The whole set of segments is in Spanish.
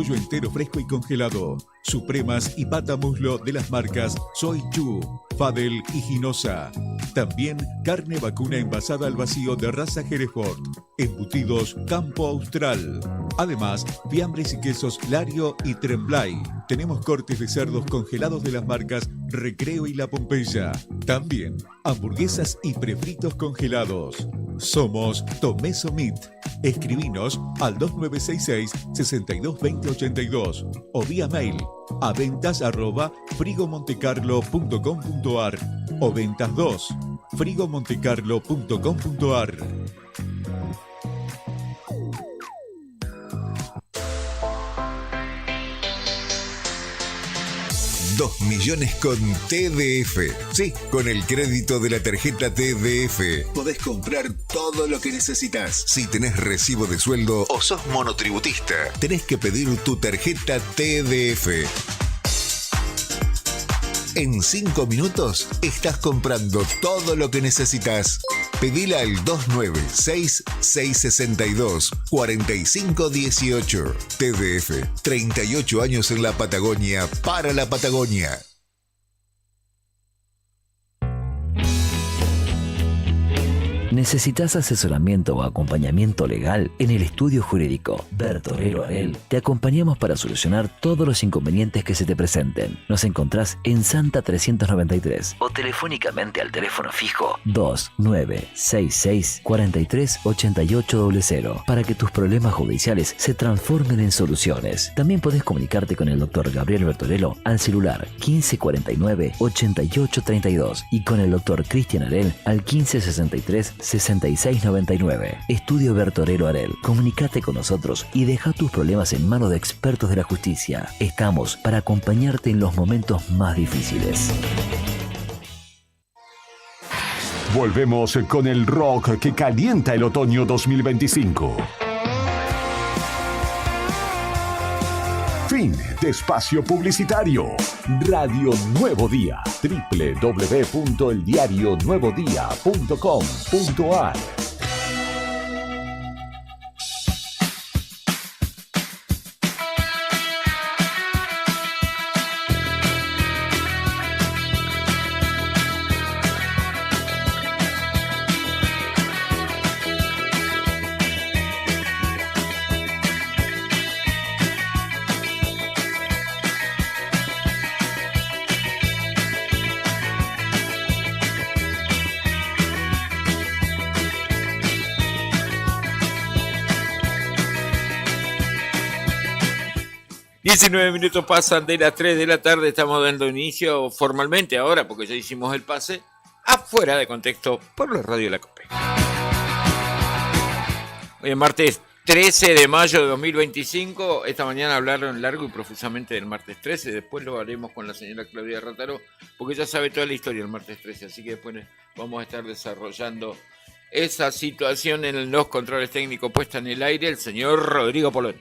pollo entero fresco y congelado, supremas y pata muslo de las marcas Soy Chu, Fadel y Ginosa. También carne vacuna envasada al vacío de raza Hereford, embutidos Campo Austral. Además, fiambres y quesos Lario y Tremblay. Tenemos cortes de cerdos congelados de las marcas Recreo y La Pompeya. También hamburguesas y prefritos congelados. Somos Tomeso Meat. Escribinos al 2966-622082 o vía mail a ventas@frigomontecarlo.com.ar o ventas2 frigomontecarlo.com.ar. 2 millones con TDF. Sí, con el crédito de la tarjeta TDF podés comprar todo lo que necesitas. Si tenés recibo de sueldo o sos monotributista, tenés que pedir tu tarjeta TDF. En 5 minutos estás comprando todo lo que necesitas. Pedila al 296-662-4518. TDF, 38 años en la Patagonia, para la Patagonia. ¿Necesitas asesoramiento o acompañamiento legal? En el estudio jurídico Bertorero Arel te acompañamos para solucionar todos los inconvenientes que se te presenten. Nos encontrás en Santa 393 o telefónicamente al teléfono fijo 2966 43 8800 para que tus problemas judiciales se transformen en soluciones. También podés comunicarte con el doctor Gabriel Bertorello al celular 1549 8832 y con el doctor Cristian Arel al 1563 6699. Estudio Bertorero Arel. Comunicate con nosotros y deja tus problemas en manos de expertos de la justicia. Estamos para acompañarte en los momentos más difíciles. Volvemos con el rock que calienta el otoño 2025. Fin de espacio publicitario. Radio Nuevo Día. www.eldiarionuevodía.com.ar. ...19 minutos pasan de las 3 de la tarde... ...estamos dando inicio formalmente ahora... ...porque ya hicimos el pase... ...afuera de contexto por la radio de la COPE. Hoy es martes 13 de mayo de 2025... ...esta mañana hablaron largo y profusamente del martes 13... ...después lo haremos con la señora Claudia Rataro... ...porque ya sabe toda la historia del martes 13... ...así que después vamos a estar desarrollando... ...esa situación en los controles técnicos puesta en el aire... ...el señor Rodrigo Poloni.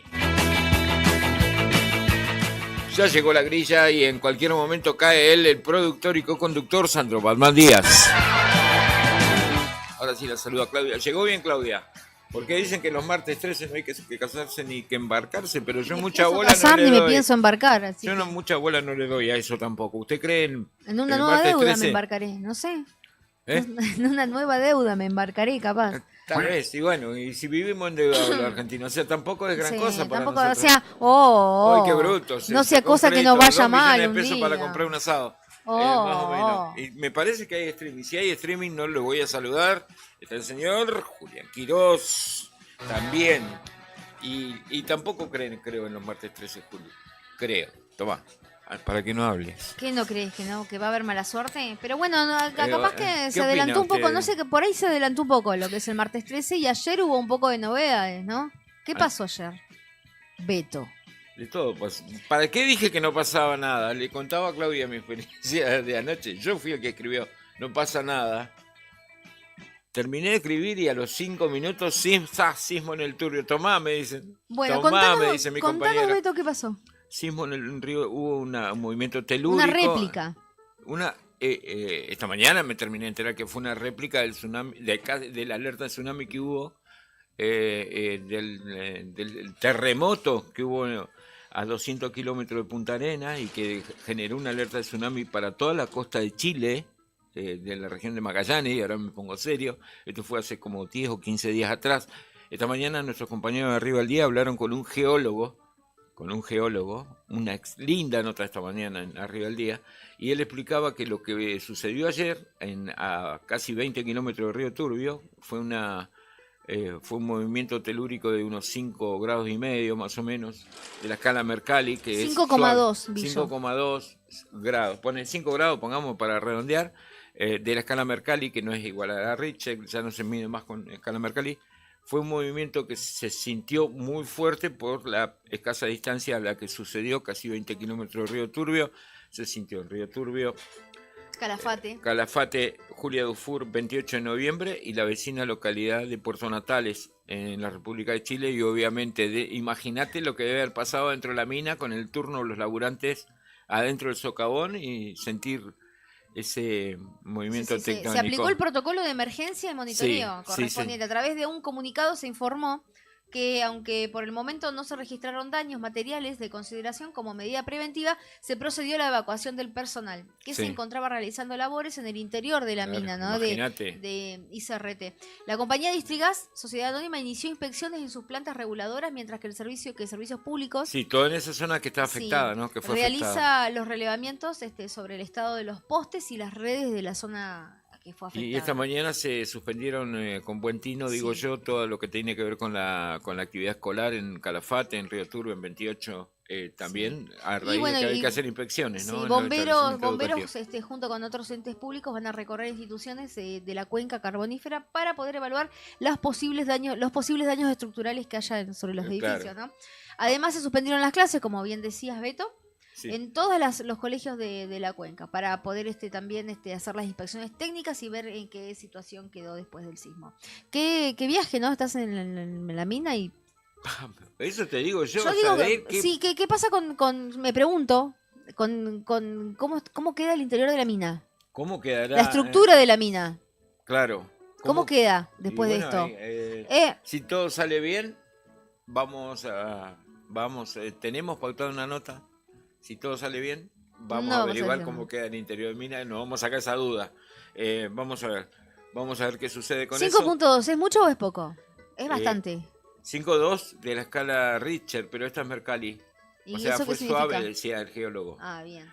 Ya llegó la grilla y en cualquier momento cae él, el productor y co-conductor Sandro Balmán Díaz. Ahora sí la saluda Claudia. ¿Llegó bien, Claudia? Porque dicen que los martes 13 no hay que casarse ni que embarcarse, pero yo mucha bola no le doy. Me pienso embarcar. Así yo no mucha bola no le doy a eso tampoco. ¿Usted cree en una nueva deuda me embarcaré? No sé. En una nueva deuda me embarcaré, capaz. Tal vez, y bueno, y si vivimos en deuda los argentinos, o sea, tampoco es gran cosa para tampoco, nosotros. O sea, ¡ay, qué bruto! No sea cosa que nos vaya mal un pesos día. Para comprar un asado, más o menos. Y me parece que hay streaming. Si hay streaming, no lo voy a saludar. Está el señor Julián Quirós, también. Y tampoco creo en los martes 13 de julio. Creo. Tomá. Para que no hables. ¿Qué no crees? ¿Que va a haber mala suerte? Pero bueno, capaz que se adelantó un poco, no sé, que por ahí se adelantó un poco lo que es el martes 13 y ayer hubo un poco de novedades, ¿no? ¿Qué pasó ayer? Beto. De todo, pues. ¿Para qué dije que no pasaba nada? Le contaba a Claudia mi experiencia de anoche. Yo fui el que escribió, no pasa nada. Terminé de escribir y a los 5 minutos, sismo en el Turbio. Tomá, me dicen. Bueno, me dice mi compañera. Beto, ¿qué pasó? Sismo en el río, hubo un movimiento telúrico. Una réplica. Esta mañana me terminé de enterar que fue una réplica del tsunami, de la alerta de tsunami que hubo, del terremoto que hubo a 200 kilómetros de Punta Arenas y que generó una alerta de tsunami para toda la costa de Chile, de la región de Magallanes, y ahora me pongo serio, esto fue hace como 10 o 15 días atrás. Esta mañana nuestros compañeros de Arriba al Día hablaron con un geólogo, una linda nota esta mañana en Arriba al Día, y él explicaba que lo que sucedió ayer a casi 20 kilómetros de Río Turbio fue un movimiento telúrico de unos 5 grados y medio más o menos de la escala Mercalli, que 5,2 es 5,2 grados. Pone 5 grados, pongamos para redondear, de la escala Mercalli, que no es igual a la Richter, ya no se mide más con escala Mercalli. Fue un movimiento que se sintió muy fuerte por la escasa distancia a la que sucedió, casi 20 kilómetros de Río Turbio. Se sintió en Río Turbio, Calafate, Julia Dufour, 28 de noviembre, y la vecina localidad de Puerto Natales, en la República de Chile, y obviamente, imagínate lo que debe haber pasado dentro de la mina con el turno de los laburantes adentro del socavón y sentir ese movimiento tectónico. Se aplicó el protocolo de emergencia y monitoreo correspondiente. A través de un comunicado se informó que, aunque por el momento no se registraron daños materiales de consideración, como medida preventiva se procedió a la evacuación del personal que se encontraba realizando labores en el interior de la mina, ¿no? de ICRT. La compañía Distrigas, Sociedad Anónima, inició inspecciones en sus plantas reguladoras, mientras que servicios públicos, toda en esa zona que está afectada, ¿no? Que fue realiza afectada. Los relevamientos sobre el estado de los postes y las redes de la zona que fue afectada. Y esta mañana se suspendieron con buen tino, digo yo, todo lo que tiene que ver con la actividad escolar en Calafate, en Río Turbio, en 28 también, a raíz de que hay que hacer inspecciones, ¿no? Sí, bomberos junto con otros entes públicos van a recorrer instituciones de la cuenca carbonífera para poder evaluar los posibles daños estructurales que haya sobre los edificios, ¿no? Además se suspendieron las clases, como bien decías, Beto, en todos los colegios de la cuenca, para poder también hacer las inspecciones técnicas y ver en qué situación quedó después del sismo. ¿Qué viaje, ¿no? Estás en la mina y... Eso te digo yo. ¿Qué pasa me pregunto, con cómo queda el interior de la mina? ¿Cómo quedará? La estructura de la mina. Claro. ¿Cómo queda después de esto? Si todo sale bien, tenemos pautado una nota. Si todo sale bien, vamos a averiguar cómo queda el interior de mina y nos vamos a sacar esa duda. Vamos a ver qué sucede con eso. 5.2, ¿es mucho o es poco? Es bastante. 5.2 de la escala Richter, pero esta es Mercalli. O sea, fue suave, decía el geólogo. Ah, bien.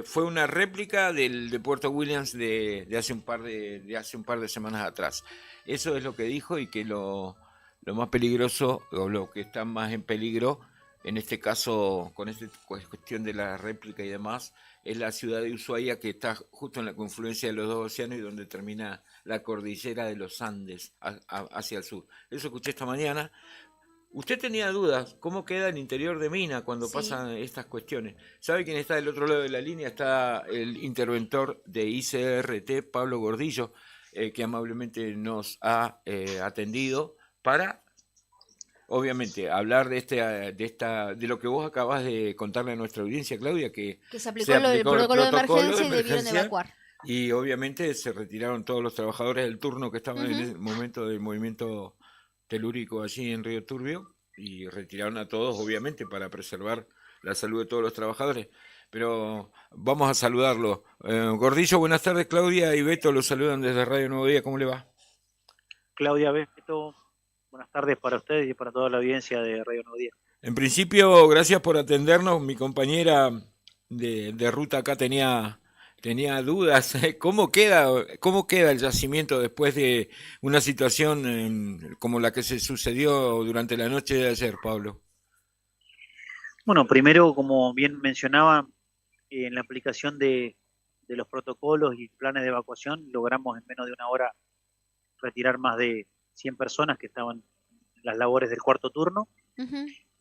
Fue una réplica de Puerto Williams de hace un par de semanas atrás. Eso es lo que dijo, y que lo más peligroso, o lo que está más en peligro, en este caso, con esta cuestión de la réplica y demás, es la ciudad de Ushuaia, que está justo en la confluencia de los dos océanos y donde termina la cordillera de los Andes hacia el sur. Eso escuché esta mañana. Usted tenía dudas, ¿cómo queda el interior de mina cuando pasan estas cuestiones? ¿Sabe quién está del otro lado de la línea? Está el interventor de ICRT, Pablo Gordillo, que amablemente nos ha atendido para... Obviamente, hablar de lo que vos acabás de contarle a nuestra audiencia, Claudia, que se aplicó el protocolo de emergencia y debieron evacuar. Y obviamente se retiraron todos los trabajadores del turno que estaban en el momento del movimiento telúrico allí en Río Turbio, y retiraron a todos, obviamente, para preservar la salud de todos los trabajadores. Pero vamos a saludarlo. Gordillo, buenas tardes. Claudia y Beto los saludan desde Radio Nuevo Día. ¿Cómo le va? Claudia, Beto, buenas tardes para ustedes y para toda la audiencia de Radio Nuevo Día. En principio, gracias por atendernos. Mi compañera de ruta acá tenía dudas. ¿Cómo queda el yacimiento después de una situación como la que se sucedió durante la noche de ayer, Pablo? Bueno, primero, como bien mencionaba, en la aplicación de los protocolos y planes de evacuación, logramos en menos de una hora retirar más de 100 personas que estaban en las labores del cuarto turno,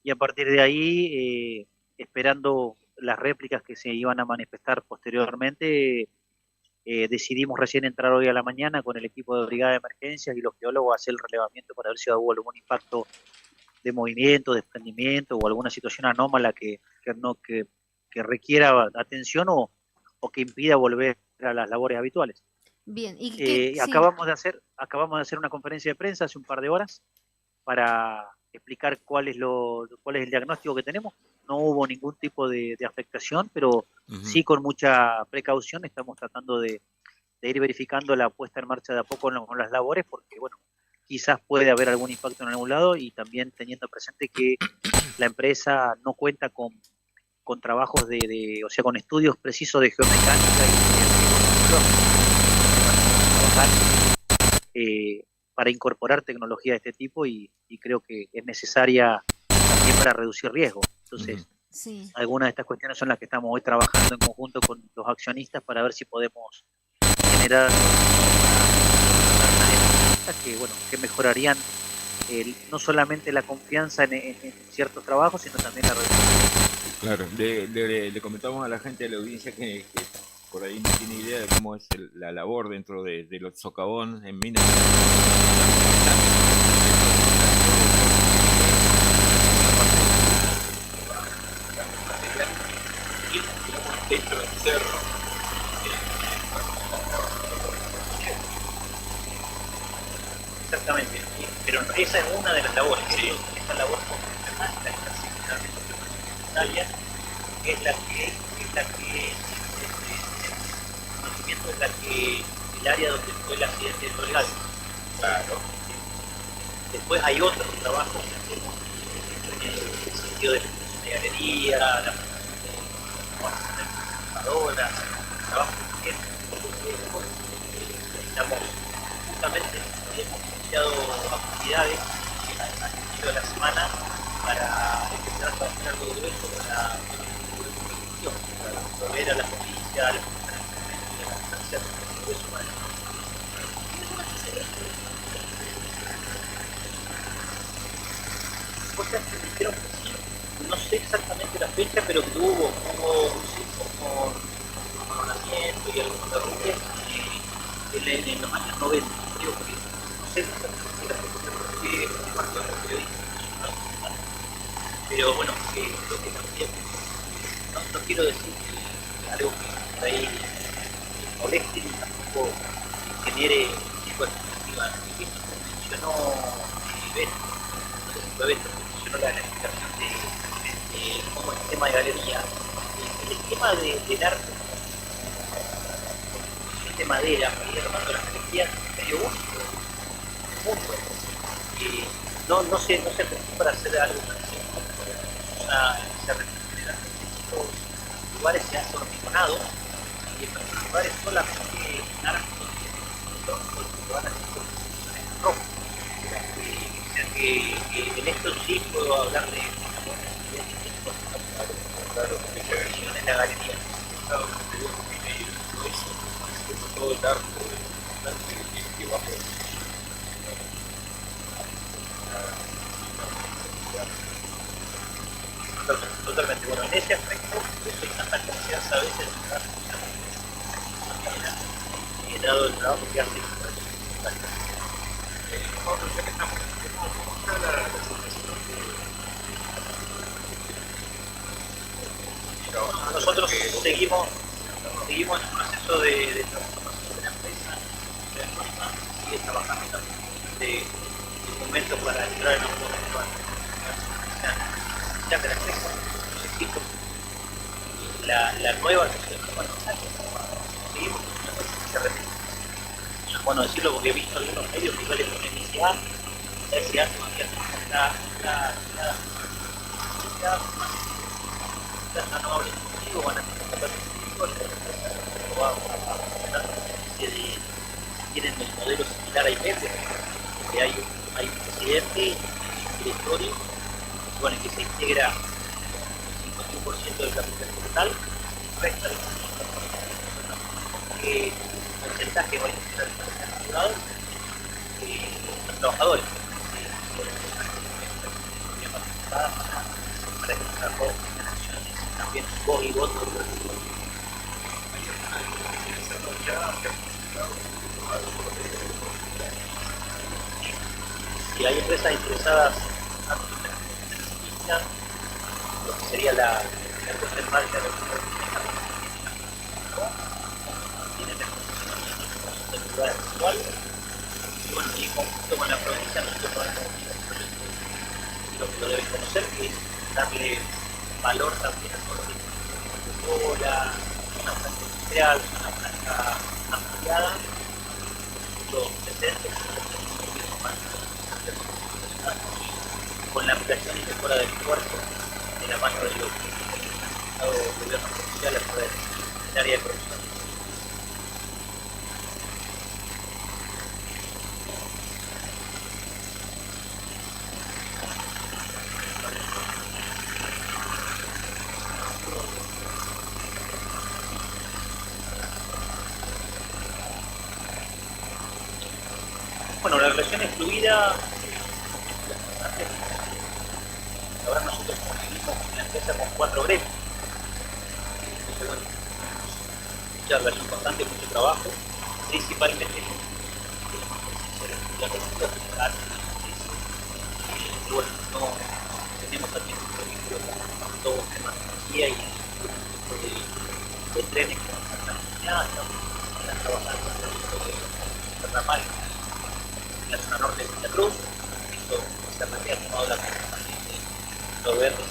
y a partir de ahí, esperando las réplicas que se iban a manifestar posteriormente, decidimos recién entrar hoy a la mañana con el equipo de brigada de emergencias y los geólogos a hacer el relevamiento para ver si hubo algún impacto de movimiento, desprendimiento o alguna situación anómala que requiera atención o que impida volver a las labores habituales. Bien, acabamos de hacer una conferencia de prensa hace un par de horas para explicar cuál es el diagnóstico que tenemos. No hubo ningún tipo de afectación, pero sí con mucha precaución estamos tratando de ir verificando la puesta en marcha de a poco con las labores, porque bueno, quizás puede haber algún impacto en algún lado, y también teniendo presente que la empresa no cuenta con trabajos o sea, con estudios precisos de geomecánica y para incorporar tecnología de este tipo, y creo que es necesaria también para reducir riesgo. Entonces, sí, algunas de estas cuestiones son las que estamos hoy trabajando en conjunto con los accionistas para ver si podemos generar herramientas que mejorarían no solamente la confianza en ciertos trabajos, sino también la reducción. Claro, le comentamos a la gente de la audiencia que por ahí no tiene idea de cómo es la labor dentro de los socavón en minas. Dentro del cerro. Exactamente, pero esa es una de las labores. Sí. Esta labor complementaria es la que conocimiento es la que el área donde fue el accidente de Tolgal. Claro. Después hay otros trabajos que hacemos en el sentido de la galería, la computadora, trabajo que estamos justamente hemos iniciado actividades al inicio de la semana para empezar a trabajar algo de esto para proveer a la policía, a la instancia de derechos humanos. Cosas que me dijeron que sí, no sé exactamente la fecha, pero que hubo un sismo con coronamiento y algunos derrumbes en los años 90, creo que no sé exactamente la fecha porque parte de los periodistas, pero bueno, lo que también no quiero decir que algo que por ahí moleste ni tampoco genere tipo de expectativa. Esto que mencionó Beto, no sé si fue Beto, que mencionó la explicación de cómo el tema de galería, el esquema del arte de madera para ir armando las galerías es medio único en el mundo. No se acostumbra a hacer algo así. Se refiere a los lugares se hace hormigonado, y en otros lugares solamente arcos que van a hacer construcciones rojas. O sea que en esto sí puedo hablar de en la galería. Todo el arco que va por totalmente. Bueno, en ese aspecto yo soy tanta confianza a veces he dado el trabajo que hace nosotros seguimos en el proceso de transformación de la empresa. La misma sigue trabajando también de momento para entrar en un momento ya que la empresa la nueva seguimos se repite. Bueno, decirlo porque he visto algunos medios que igual con iniciar SA no hablen contigo, van a tratar contigo, tienen el modelo similar a IPF, que hay un presidente, un directorio, bueno, que se integra el 51% del capital total, y resta el porcentaje va a ser el capital privado, los trabajadores, para que se trabajo también voz y voto. Y hay empresas interesadas en lo que sería la puesta en marcha de la tiene el funcionamiento del lugar actual, y bueno, y en conjunto con la provincia nosotros podemos lo deben conocer, que es darle valor también a todo lo que es la una planta industrial, una planta ampliada, los presentes con la ampliación y mejora del puerto de la mano de los gobiernos provinciales por el área de producción. Bueno, la relación es fluida. Ahora nosotros convivimos en la empresa con 4 gremios. Mucha relación constante, mucho trabajo, principalmente la cultura fiscal. Bueno, no tenemos también un vínculo con todo el tema de energía y de trenes que nos están trabajando en el ramal en la zona norte de Santa Cruz. Esto se ha tomado la también de los verdes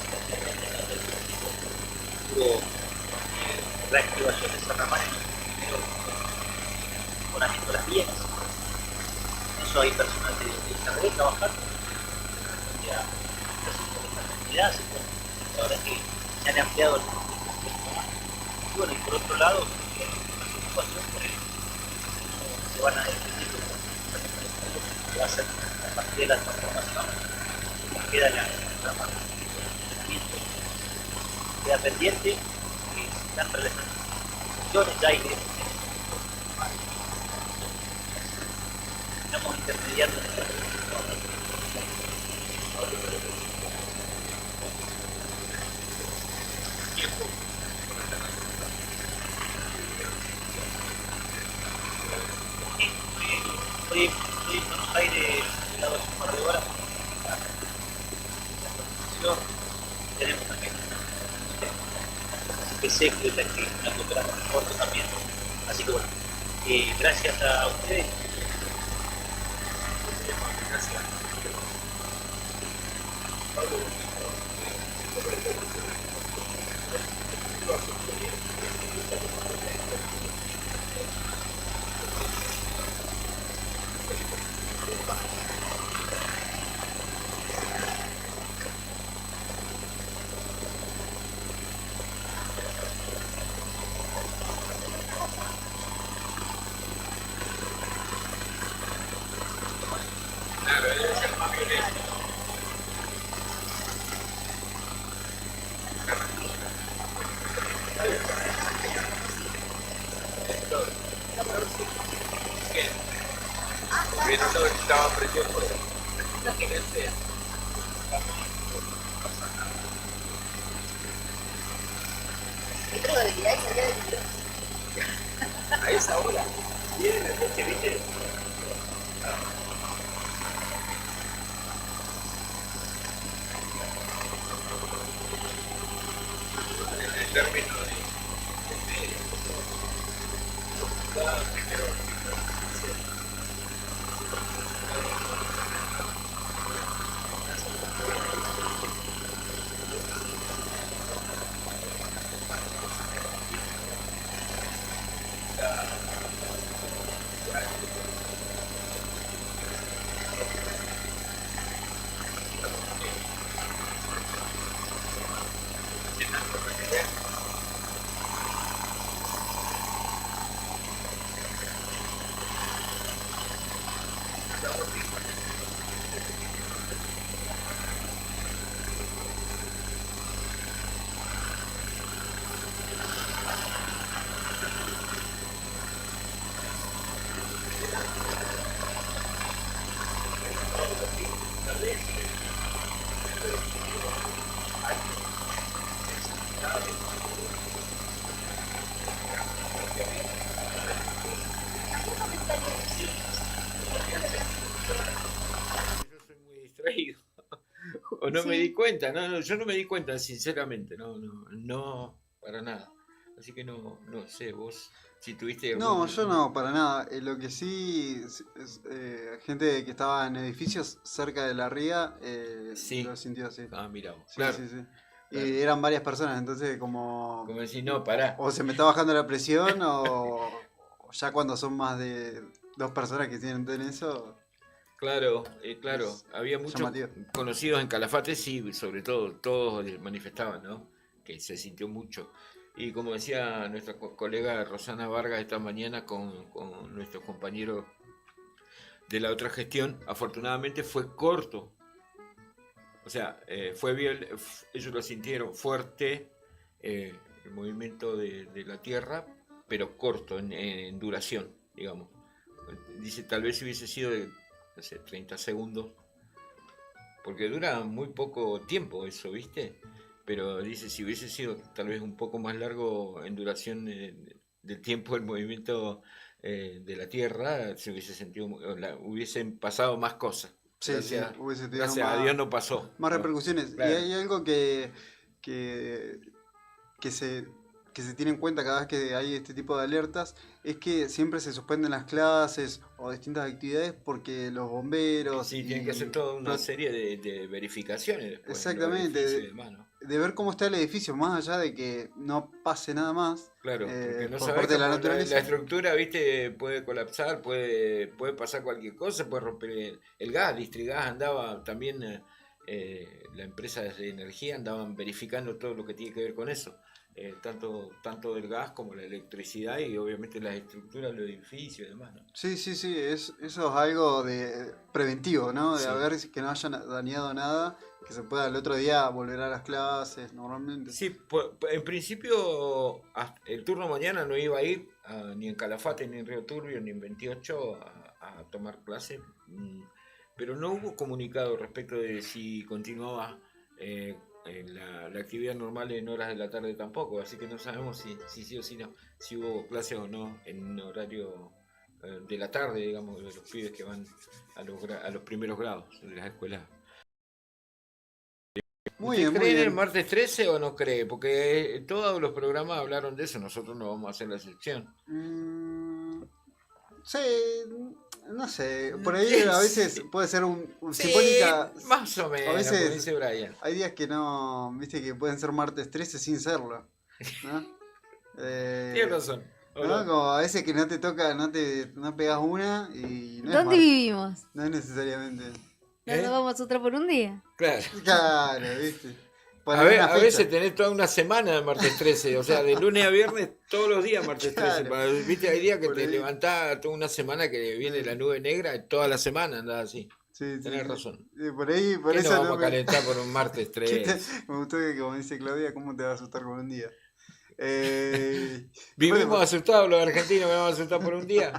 hubo reactivación de ese ramal en el primero mejoramiento de las vías. Eso hay personal de desarrollo trabajando ya con esta actividad, la verdad es que se han ampliado el y bueno, y por otro lado la preocupación por el se van a definir que va a ser a partir de la transformación que queda la funcionamiento queda pendiente, que se están realizando funciones ya hay estamos intermediando en esta Estoy en Buenos Aires, lado de un par de horas. Tenemos también que sé que es una cooperación corto también. Así que bueno, gracias a ustedes. Gracias. Estaba precioso. A esa hora viene la noche, ¿viste? En el término de O no me di cuenta, no, yo no me di cuenta, sinceramente, no, para nada. Así que no sé, vos si tuviste... No, yo no, para nada. Lo que sí, gente que estaba en edificios cerca de la ría, Sí. lo sintió así. Ah, mira, Sí, claro. sí, sí. Claro. Y eran varias personas, entonces como decir, no, pará. o se me está bajando la presión o ya cuando son más de 2 personas que sienten eso. Claro, claro. Es Había muchos llamativo. conocidos en Calafate, sí, sobre todo, todos manifestaban, ¿no? Que se sintió mucho. Y como decía nuestra colega Rosana Vargas esta mañana con nuestros compañeros de la otra gestión, afortunadamente fue corto. O sea, fue bien, ellos lo sintieron fuerte, el movimiento de la Tierra, pero corto en duración, digamos. Dice, tal vez si hubiese sido de, no sé, 30 segundos, porque dura muy poco tiempo eso, ¿viste? Pero dice, si hubiese sido tal vez un poco más largo en duración del tiempo del movimiento de la Tierra, se hubiese sentido, hubiesen pasado más cosas. Sí, Gracias, sí, hubiese tenido gracias a Dios no pasó. más repercusiones. Claro. Y hay algo que se tiene en cuenta cada vez que hay este tipo de alertas, es que siempre se suspenden las clases o distintas actividades porque los bomberos... Sí, tienen que hacer toda una serie de verificaciones después. Exactamente, de ver cómo está el edificio, más allá de que no pase nada más. Claro, porque no por sabes parte de la cómo naturaleza. la estructura, viste, puede colapsar, puede pasar cualquier cosa, puede romper el gas. Distrigas andaba también, la empresa de energía andaban verificando todo lo que tiene que ver con eso. Tanto del gas como la electricidad y obviamente las estructuras, los edificios y demás, ¿no? Sí, eso es algo de preventivo, ¿no? De Sí. ver que no haya dañado nada, que se pueda el otro día volver a las clases normalmente. Sí, en principio el turno mañana no iba a ir ni en Calafate, ni en Río Turbio, ni en 28 a tomar clases, pero no hubo comunicado respecto de si continuaba la actividad normal en horas de la tarde tampoco, así que no sabemos si sí o si no, si hubo clases o no en horario de la tarde, digamos, de los pibes que van a los primeros grados de las escuelas. Muy ¿Usted bien, muy cree en el bien. martes 13 o no cree? Porque todos los programas hablaron de eso, nosotros no vamos a hacer la excepción. Sí, no sé, por ahí a veces puede ser un Sí, simbólica. más o menos, A veces como dice Brian. hay días que no, viste que pueden ser martes 13 sin serlo, ¿no? Tienes razón. ¿o ¿no? no? Como a veces que no te toca, no pegas una y no es ¿Dónde vivimos? no es necesariamente. ¿No nos vamos otra por un día? Claro. Claro, viste. A veces tenés toda una semana de martes 13, o sea, de lunes a viernes todos los días martes 13. Claro. Viste, hay días que Por te ahí. levantás toda una semana que viene la nube negra y toda la semana andás así. Sí, Tenés razón. Por ahí, por ¿Qué eso nos vamos no a calentar por un martes 13? Me gustó que, como dice Claudia, ¿cómo te va a asustar con un día? Vivimos bueno, asustados los argentinos, me vamos a asustar por un día.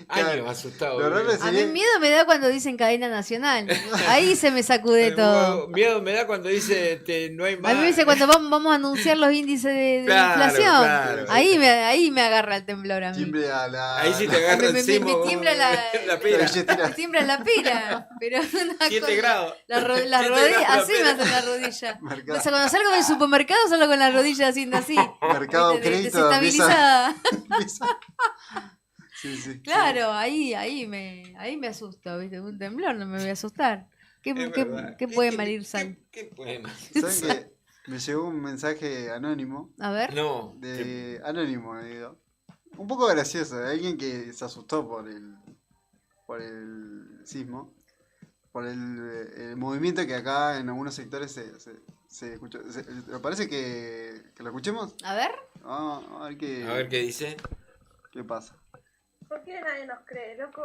Claro. Años asustados. Lo raro vivimos. A mí sería- miedo me da cuando dicen cadena nacional. Ahí se me sacude todo. Miedo me da cuando dice no hay más. A mí me dice cuando vamos a anunciar los índices de Claro, inflación. claro. Ahí me agarra el temblor a mí. Timbre a la... Ahí sí te agarra Me encima tiembla la pera. me tiembla la pila. Pero una 7 cosa- grados. Las 7 rodillas, grados la así me pera. hacen la rodilla. Mercado. O sea, cuando salgo del supermercado, salgo con las rodillas haciendo así. Mercado ¿Viste? crédito, Desestabilizada. Sí. Claro, ahí me asusto, ¿viste? Un temblor no me voy a asustar. ¿Qué, Es qué, verdad. qué puede malir sal? ¿Qué poema? ¿Saben que me llegó un mensaje anónimo? A ver. No. Anónimo, digo. Un poco gracioso, de alguien que se asustó por el sismo, por el movimiento que acá en algunos sectores se escuchó. ¿Me parece que lo escuchemos? A ver. A ver A ver qué dice. qué pasa. ¿Por qué nadie nos cree, loco?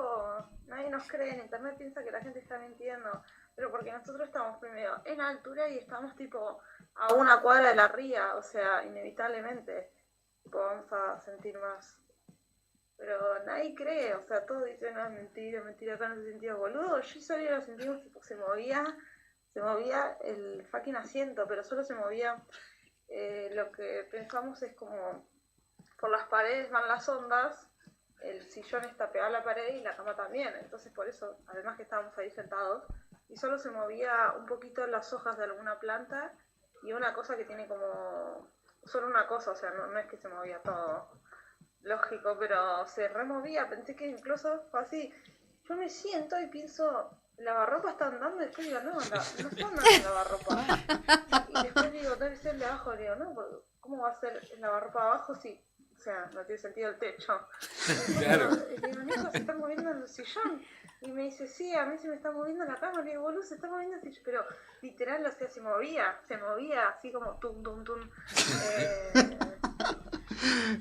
Nadie nos cree, en internet piensa que la gente está mintiendo, pero porque nosotros estamos primero en altura y estamos tipo a una cuadra de la ría, o sea, inevitablemente tipo, vamos a sentir más. Pero nadie cree, o sea, todos dicen, no, mentira, acá no se sentía boludo. Yo solo lo sentimos, tipo, se movía el fucking asiento, pero solo se movía, lo que pensamos es como, por las paredes van las ondas, el sillón está pegado a la pared y la cama también, entonces por eso, además que estábamos ahí sentados, y solo se movía un poquito las hojas de alguna planta y una cosa que tiene como solo una cosa, o sea, no es que se movía todo, lógico, pero se removía, pensé que incluso fue así. Yo me siento y pienso, lavarropa está andando, y después digo, no está andando el lavarropa. Y después digo, debe ser el de abajo, digo, no, ¿cómo va a ser el lavarropa abajo si, o sea, no tiene sentido el techo? Claro. Y digo, Nico, se está moviendo en el sillón. Y me dice, sí, a mí se me está moviendo la cama. Le digo, boludo, se está moviendo el sillón. Pero literal, o sea, se movía así como tum, tum, tum.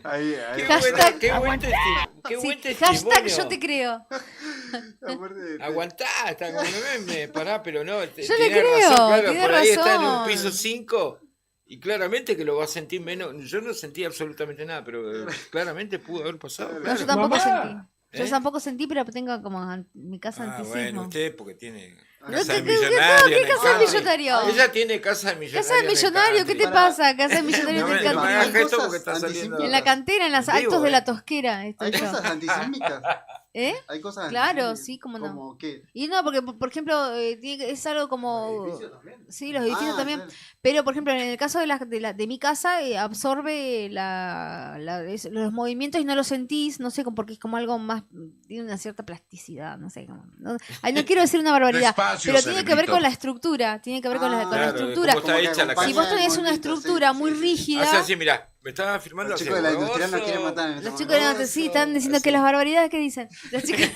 Ahí. Hashtag, Qué buen testimonio. hashtag yo te creo. Aguantá, está como me pará, pero no. Yo le creo, claro, tiene por ahí está en un razón. piso 5 y claramente que lo va a sentir menos. Yo no sentí absolutamente nada, pero claramente pudo haber pasado. No, Claro. yo tampoco Mamá. sentí. Yo tampoco sentí, pero tengo como mi casa Ah, antisismo. bueno, usted porque tiene No, casa de ¿qué millonario. ¿qué en el casa de country. millonario? Ella tiene casa de millonario. Casa de millonario, ¿qué te pasa? Casa de millonario No en me el hagas country. gesto porque está saliendo. En la cantera, en los Vivo, altos de la Tosquera. Estoy Hay yo. cosas antisísmicas. ¿Eh? Hay cosas Claro, antisísmicas. sí, cómo no. ¿Cómo qué? Y no, porque por ejemplo, es algo como... Sí, los edificios también. Claro. Pero, por ejemplo, en el caso de mi casa, absorbe los movimientos y no los sentís, no sé, porque es como algo más, tiene una cierta plasticidad, no sé. No quiero decir una barbaridad, Despacio, pero tiene que ver cerebrito. con la estructura, tiene que ver con la Claro, estructura. cómo está hecha la Si casa. vos tenés una estructura muy rígida... Hace así, mirá, me estaba firmando Los así. chicos de la industrial nos quieren matar en este Los chicos momento. sí están diciendo así. que las barbaridades que dicen. Los chicos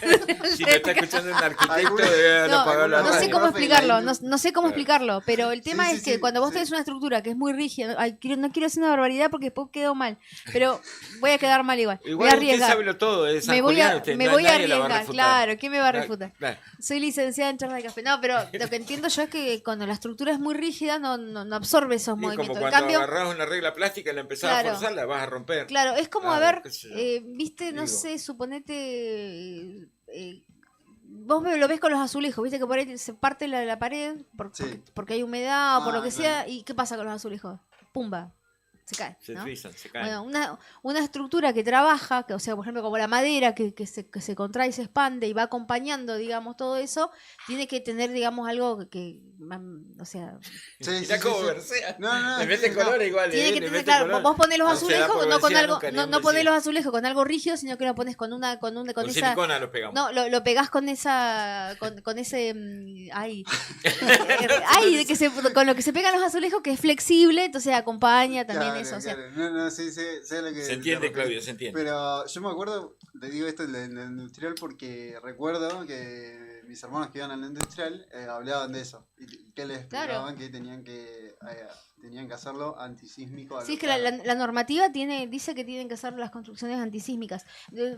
Si me está escuchando un arquitecto, Algunos- debe No, apagar la no sé radio. cómo Profe, explicarlo, la no sé cómo Claro. explicarlo, pero el tema Sí, es sí, que sí, cuando vos sí. tenés una estructura que es muy rígida, no quiero decir una barbaridad porque después quedo mal, pero voy a quedar mal igual. Voy a Igual usted arriesgar. sabe todo de San Me voy Julián, a, usted, me no- voy a nadie la va arriesgar, refutar. claro, ¿quién me va a refutar? Claro. Soy licenciada en charla de café. No, pero lo que entiendo yo es que cuando la estructura es muy rígida no absorbe esos Y como movimientos. En cuando cambio, agarrás una regla plástica y la empezás Claro. a forzar, la vas a romper. claro, es como, a Claro, ver, qué sé yo. viste, no Digo. sé, suponete... vos lo ves con los azulejos, viste que por ahí se parte la pared Sí. porque hay humedad o por lo que claro. sea. ¿Y qué pasa con los azulejos? Pumba, se cae. Se ¿no? frisan, se caen. Bueno, una estructura que trabaja, o sea, por ejemplo, como la madera que se contrae y se expande y va acompañando, digamos, todo eso, tiene que tener, digamos, algo o sea, Sí, Mirá sí, cómo sí. versea. No, Le mete no. colores igual. tiene que le tener, mete claro, colores. vos ponés los No se da azulejos por no con vencida algo, nunca, ni no un ponés vencido. los azulejos con algo rígido, sino que lo pones con Con esa, silicona lo pegamos. no, lo pegás con esa, con ese, ay, con lo que se pegan los azulejos que es flexible, entonces acompaña también Claro, eso, o sea, claro. No, sí, sé lo que... Se entiende, lo que- Claudio, se entiende. Pero yo me acuerdo, te digo esto de la industrial porque recuerdo que mis hermanos que iban a la industrial hablaban de eso. Y que les explicaban Claro. que tenían que hacerlo antisísmico. a sí, es lo que claro. la normativa dice que tienen que hacer las construcciones antisísmicas.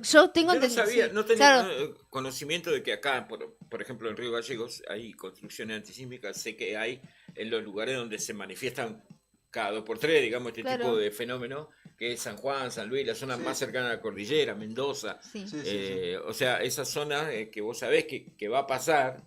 Yo tengo Yo no entendido- sabía, sí, no tenía claro, conocimiento de que acá, por ejemplo, en Río Gallegos, hay construcciones antisísmicas. Sé que hay en los lugares donde se manifiestan cada 2 por 3, digamos, este Claro. tipo de fenómeno, que es San Juan, San Luis, la zona Sí. más cercana a la cordillera, Mendoza. sí. Sí, sí, sí. O sea, esa zona que vos sabés que va a pasar,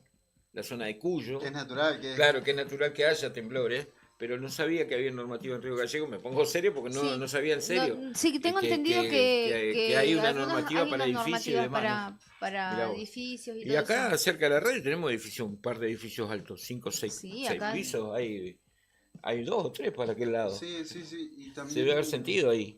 la zona de Cuyo. Que es natural, que es... Claro, que es natural que haya temblores, pero no sabía que había normativa en Río Gallegos. Me pongo serio porque no, Sí. no sabía en serio. No, sí, tengo que- entendido que- que, que hay una algunas- normativa hay para unas edificios y normativas demás, para Mirá vos. edificios y, Y todo acá, eso. cerca de la radio, tenemos edificios, un par de edificios altos, 5, 6, Sí, acá- pisos. Hay 2 o 3 para aquel lado. Sí, sí, sí. Y también, Se debe haber sentido ahí.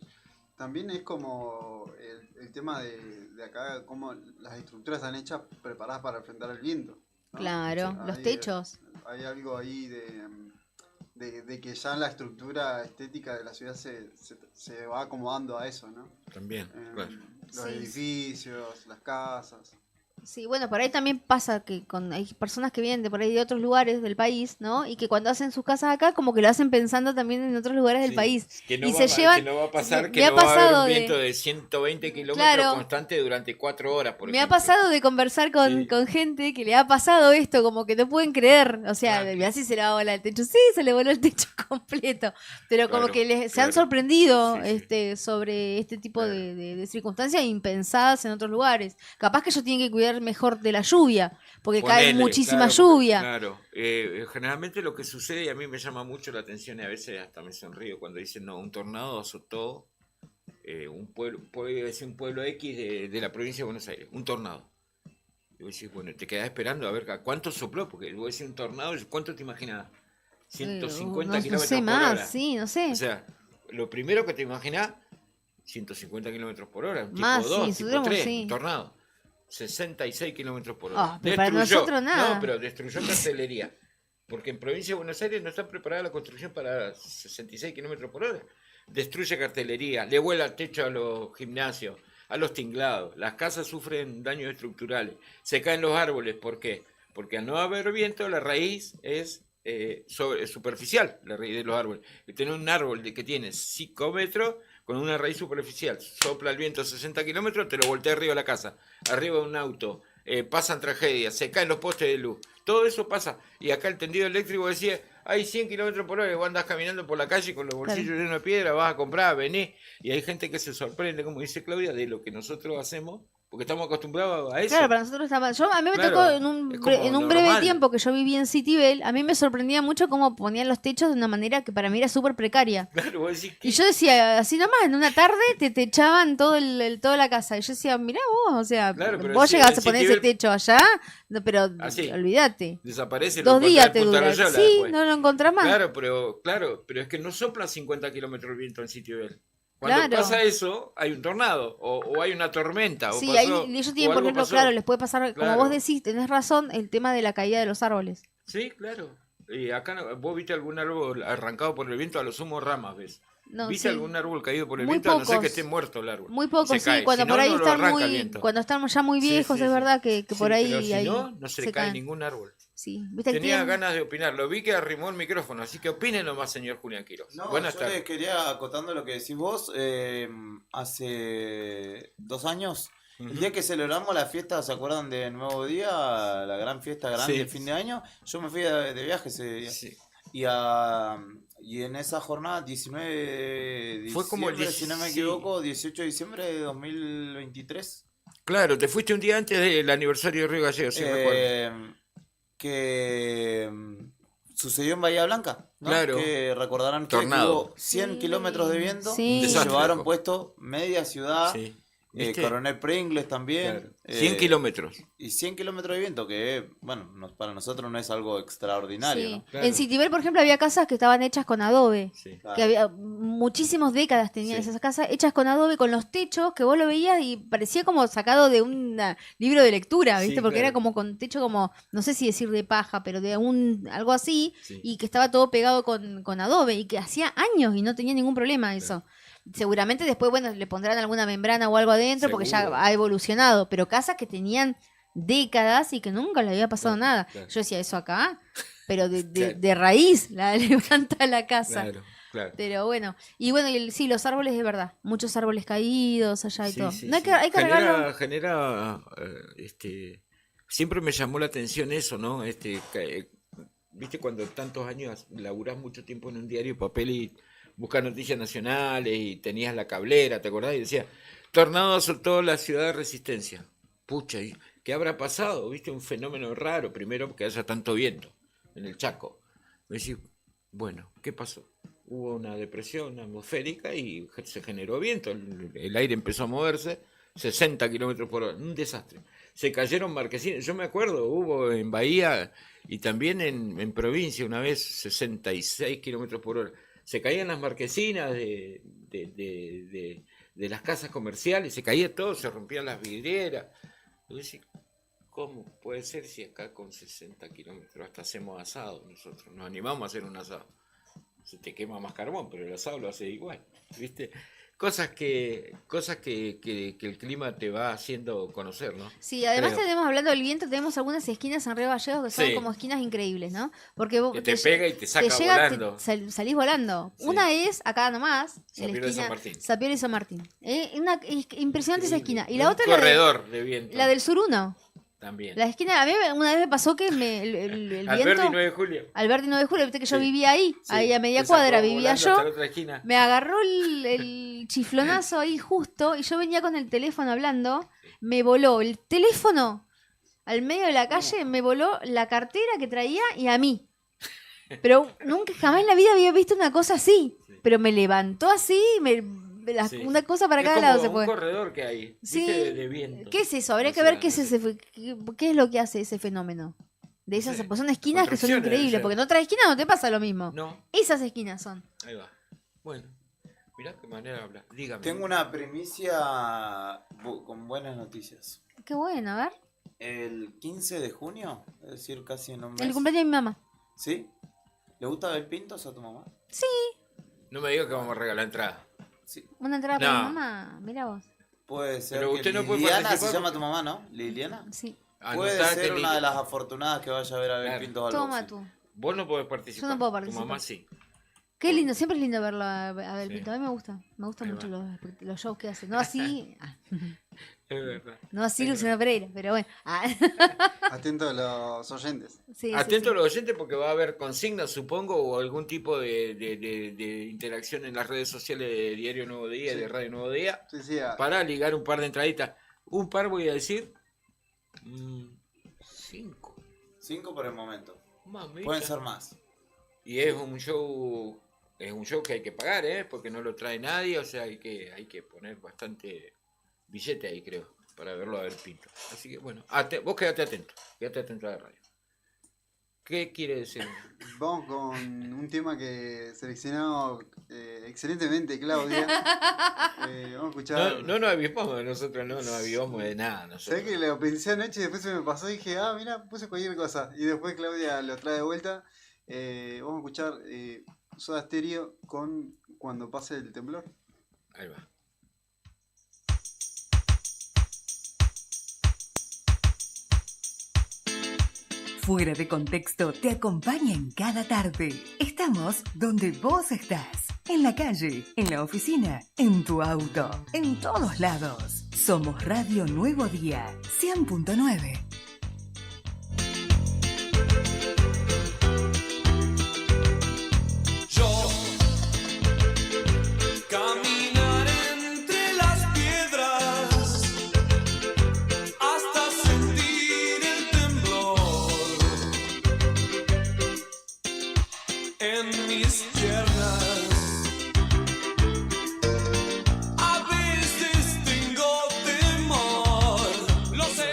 También es como el tema de acá, cómo las estructuras están hechas preparadas para enfrentar el viento. ¿no? Claro, O sea, los hay, techos. Hay algo ahí de que ya la estructura estética de la ciudad se va acomodando a eso, ¿no? También, claro. Los Sí. edificios, las casas. Sí, bueno, por ahí también pasa que hay personas que vienen de por ahí de otros lugares del país, ¿no? Y que cuando hacen sus casas acá, como que lo hacen pensando también en otros lugares del Sí, país. Que no, y va, se llevan. que no va a pasar, me que ha no va a haber pasado un de- viento de 120 kilómetros Claro. constante durante 4 horas, por Me ha ejemplo. pasado de conversar Sí. con gente que le ha pasado esto, como que no pueden creer. O sea, Claro. mirá si se le va a volar el techo. Sí, se le voló el techo completo. Pero como Claro, que se han claro. sorprendido Sí, sí. sobre este tipo Claro. de circunstancias impensadas en otros lugares. Capaz que ellos tienen que cuidar mejor de la lluvia, porque cae Ponele, muchísima claro, porque- lluvia. Claro, generalmente lo que sucede, y a mí me llama mucho la atención y a veces hasta me sonrío cuando dicen, no, un tornado azotó un pueblo, puede decir un pueblo X de la provincia de Buenos Aires, un tornado. Y vos decís, bueno, te quedás esperando a ver a cuánto sopló, porque vos decís un tornado, ¿cuánto te imaginas? 150 no kilómetros sé por más, hora. sí, no sé. O sea, lo primero que te imaginás, 150 kilómetros por hora, Más, tipo 2, sí, tipo 3, sí. un tornado. 66 kilómetros por hora. Pero para nosotros nada. No, pero destruyó cartelería. Porque en provincia de Buenos Aires no está preparada la construcción para 66 kilómetros por hora. Destruye cartelería, le vuela el techo a los gimnasios, a los tinglados. Las casas sufren daños estructurales. Se caen los árboles. ¿Por qué? Porque al no haber viento, la raíz es superficial, la raíz de los árboles. Tener un árbol que tiene 5 metros con una raíz superficial, sopla el viento a 60 kilómetros, te lo voltea arriba de la casa, arriba de un auto, pasan tragedias, se caen los postes de luz, todo eso pasa. Y acá el tendido eléctrico decía, hay 100 kilómetros por hora y vos andás caminando por la calle con los bolsillos llenos de piedra, vas a comprar, venís, y hay gente que se sorprende, como dice Claudia, de lo que nosotros hacemos, porque estamos acostumbrados a eso. Claro, para nosotros está mal. A mí me tocó en un breve tiempo que yo viví en Citibel, a mí me sorprendía mucho cómo ponían los techos de una manera que para mí era súper precaria. Claro, vos decís que... Y yo decía, así nomás, en una tarde te echaban toda la casa. Y yo decía, mirá vos, o sea, claro, vos llegás a poner ese techo allá, no, pero olvídate. Desaparece. 2 días te dura. Rayola, sí, después. no lo encontrás más. Claro, pero es que no sopla 50 kilómetros el viento en Citibel. Cuando pasa eso, hay un tornado, o hay una tormenta. Sí, o pasó, ellos tienen, por ejemplo, claro, les puede pasar, como vos decís, tenés razón, el tema de la caída de los árboles. Sí, claro. Y acá, ¿vos viste algún árbol arrancado por el viento? A lo sumo ramas, ¿ves? No, ¿Viste sí. algún árbol caído por el Muy viento? pocos. A no ser que esté muerto el árbol. Muy pocos, sí. Cuando por ahí cuando están ya muy viejos, es verdad que por ahí... Pero si ahí no se le cae ningún árbol. Sí. ¿Viste? Tenía ganas de opinar, lo vi que arrimó el micrófono, así que opine nomás, señor Julián Quiroz. No, Buenas yo tardes. les quería, acotando lo que decís vos, hace 2 años, el día que celebramos la fiesta, ¿se acuerdan de Nuevo Día? La gran fiesta grande de fin de año, yo me fui de viaje ese día. Sí. Y en esa jornada, 19 de diciembre, fue como si no me equivoco, 18 de diciembre de 2023. Claro, te fuiste un día antes del aniversario de Río Gallegos, si recuerdo. Que sucedió en Bahía Blanca, ¿no? Claro. Que recordarán que hubo 100 kilómetros de viento, sí. Se llevaron puesto media ciudad, Sí. Coronel Pringles también. Claro. 100 kilómetros. Y 100 kilómetros de viento, que bueno, para nosotros no es algo extraordinario. Sí. ¿no? Claro. En Citibel, por ejemplo, había casas que estaban hechas con adobe. Sí. Claro. Que había muchísimas décadas tenían esas casas hechas con adobe, con los techos que vos lo veías y parecía como sacado de un libro de lectura, ¿viste? Sí, Porque claro. era como con techo como, no sé si decir de paja, pero de algo así, Sí. y que estaba todo pegado con adobe y que hacía años y no tenía ningún problema eso. Seguramente después, bueno, le pondrán alguna membrana o algo adentro porque ya Seguro. ha evolucionado, pero casas que tenían décadas y que nunca le había pasado nada. claro. Yo decía eso acá, pero Claro. de raíz la levanta la casa. Claro, claro. Pero bueno, y bueno, sí, los árboles de verdad, muchos árboles caídos allá y Sí, todo. sí, No, sí. hay que regarlo. Genera, siempre me llamó la atención eso, ¿no? Viste cuando tantos años laburás mucho tiempo en un diario de papel y buscas noticias nacionales y tenías la cablera, ¿te acordás? Y decía, tornado azotó la ciudad de Resistencia. Pucha, ¿qué habrá pasado? ¿Viste? Un fenómeno raro, primero porque haya tanto viento en el Chaco. Me decís, bueno, ¿qué pasó? Hubo una depresión atmosférica y se generó viento, el aire empezó a moverse, 60 kilómetros por hora, un desastre. Se cayeron marquesinas, yo me acuerdo, hubo en Bahía y también en provincia una vez 66 kilómetros por hora. Se caían las marquesinas de las casas comerciales, se caía todo, se rompían las vidrieras. Yo decía, ¿cómo puede ser si acá con 60 kilómetros hasta hacemos asado nosotros? Nos animamos a hacer un asado. Se te quema más carbón, pero el asado lo hace igual, ¿viste? Cosas que el clima te va haciendo conocer, ¿no? Sí, además Creo. tenemos, hablando del viento, tenemos algunas esquinas en Río Gallegos que son Sí. como esquinas increíbles, ¿no? Porque vos Que te pega y te saca volando. Salís volando. Sí. Una es acá nomás, en Sapiedo la de esquina San Martín. Sapiedo y San Martín. Es impresionante esa esquina. Y la Un otra es la, corredor de viento. la del sur 1. También. La esquina, a mí una vez me pasó que el viento... Alberdi 9 de julio. Alberdi 9 de julio, viste que yo Sí. vivía ahí, Sí, ahí a media te sacó cuadra vivía volando yo. hasta la otra esquina. Me agarró el chiflonazo ahí justo y yo venía con el teléfono hablando, me voló el teléfono al medio de la calle, me voló la cartera que traía y a mí. Pero nunca, jamás en la vida había visto una cosa así. Pero me levantó así, Sí. una cosa para Es cada como lado se un fue. corredor que hay, Sí. ¿viste? De viento. ¿Qué es eso? Habría O que ver sea, qué es qué es lo que hace ese fenómeno. De esas, Sí. pues son esquinas que son Contracciones, increíbles, debe ser. porque en otras esquinas no te pasa lo mismo. No, Esas esquinas son. ahí va. Bueno, Mirá qué manera de hablar. Dígame. Tengo una primicia con buenas noticias. Qué bueno, a ver. El 15 de junio, es decir, casi en un mes. El cumpleaños de mi mamá. ¿Sí? ¿Le gusta ver pintos a tu mamá? Sí. No me digas que vamos a regalar entrada. Sí. Una entrada para mi mamá, mira vos. Puede ser. Pero que usted no puede Liliana participar se llama porque- tu mamá, ¿no? ¿Liliana? Sí. Puede Anotate, ser una Lili. de las afortunadas que vaya a ver Claro. pintos al Toma boxing. tú. Vos no podés participar. Yo no puedo participar. Tu mamá sí. Qué lindo, siempre es lindo verlo a ver Sí. Pinto. A mí me gusta Ahí mucho va. los shows que hace. No así, Es verdad. no así Luciano Pereira, pero bueno. Atento a los oyentes. Sí, Atento sí, a los oyentes porque va a haber consignas, supongo, o algún tipo de interacción en las redes sociales de Diario Nuevo Día, Sí. de Radio Nuevo Día, Sí, sí, para ligar un par de entraditas. Un par voy a decir. 5. 5 por el momento. Mamita. Pueden ser más. Y es un show que hay que pagar, porque no lo trae nadie, o sea, hay que poner bastante billete ahí, creo, para verlo a ver Pinto. Así que bueno, vos quédate atento a la radio. ¿Qué quiere decir? Vamos con un tema que seleccionó excelentemente Claudia. Vamos a escuchar. No nos avivamos, nosotros no nos avivamos de nada. Nosotros. ¿Sabés que lo pensé anoche y después se me pasó y dije, mira, puse cualquier cosa? Y después Claudia lo trae de vuelta. Vamos a escuchar Soda Stereo con Cuando pase el temblor. Ahí va. Fuera de Contexto te acompaña en cada tarde. Estamos donde vos estás. En la calle, en la oficina, en tu auto, en todos lados. Somos Radio Nuevo Día, 100.9. Caminar entre las piedras hasta sentir el temblor en mis piernas. A veces tengo temor, lo sé,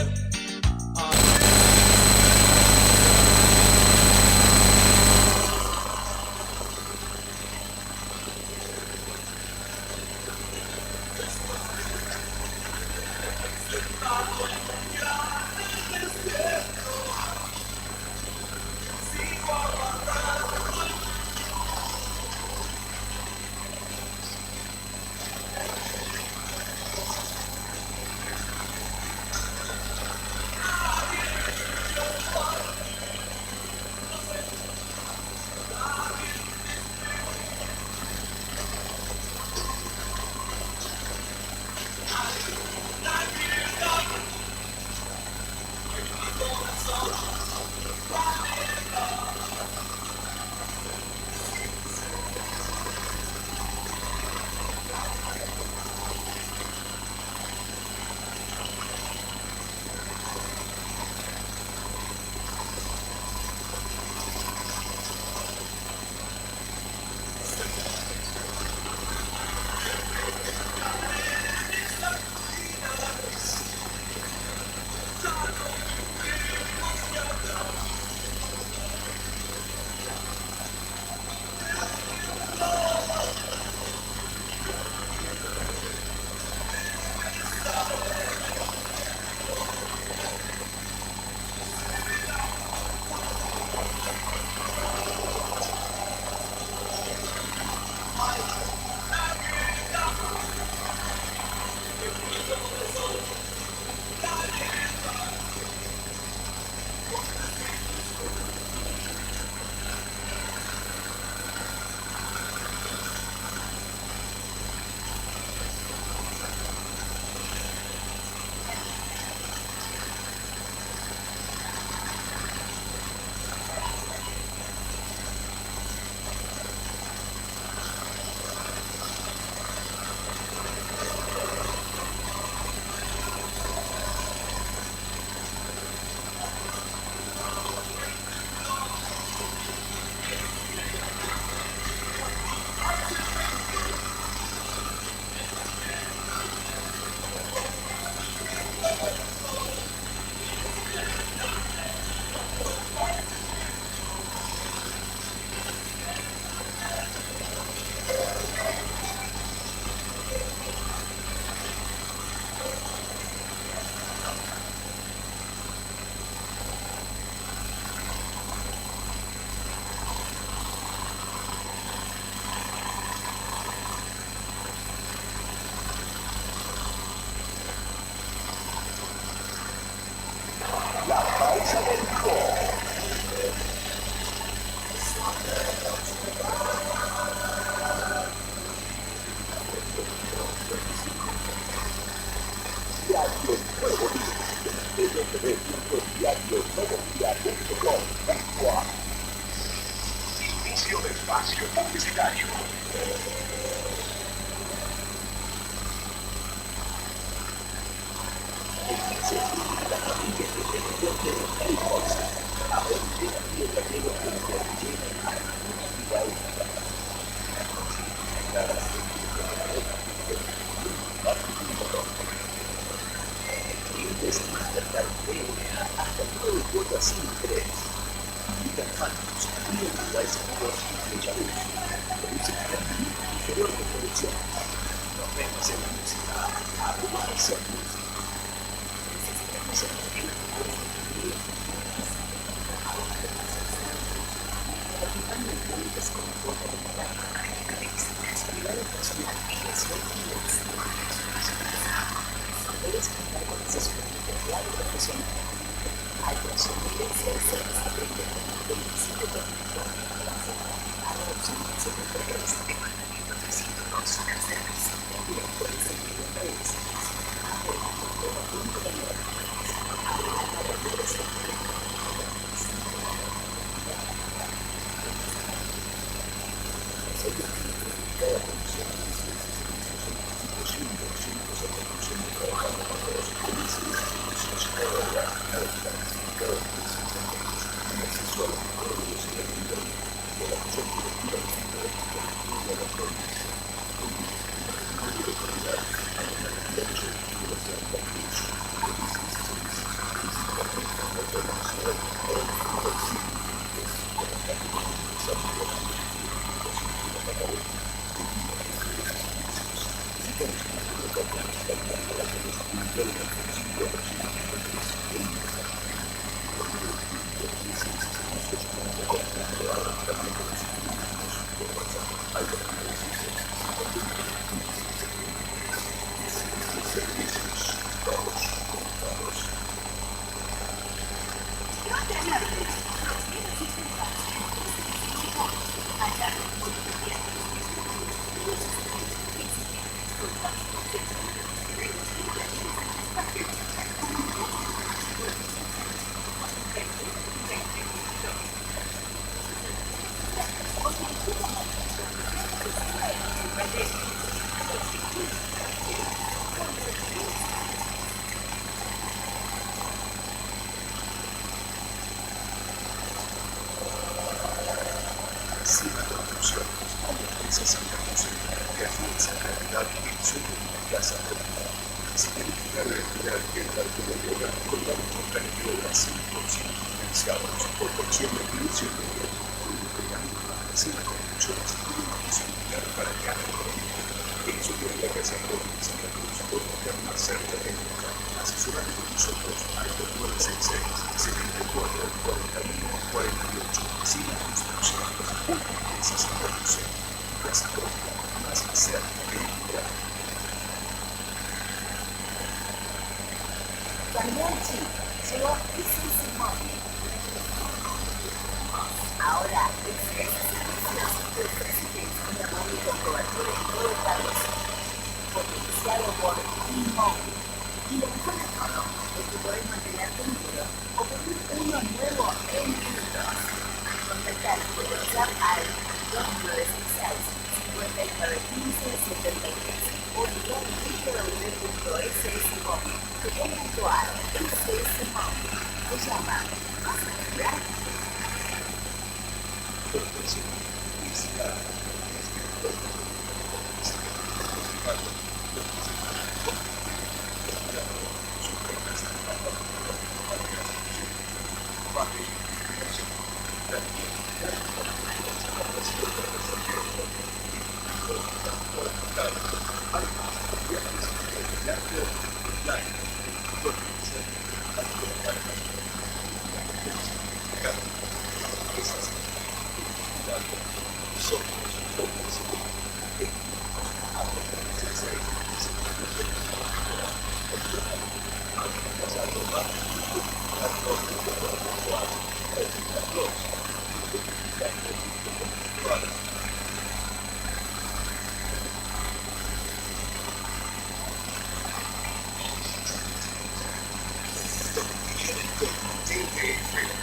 Inicio de espacio publicitario. Hasta 9 cuotas sin interés. Interfatos, individuales seguros y flechados. Música inferior de producción. Nos vemos en la música. Aguarse música. Necesitamos el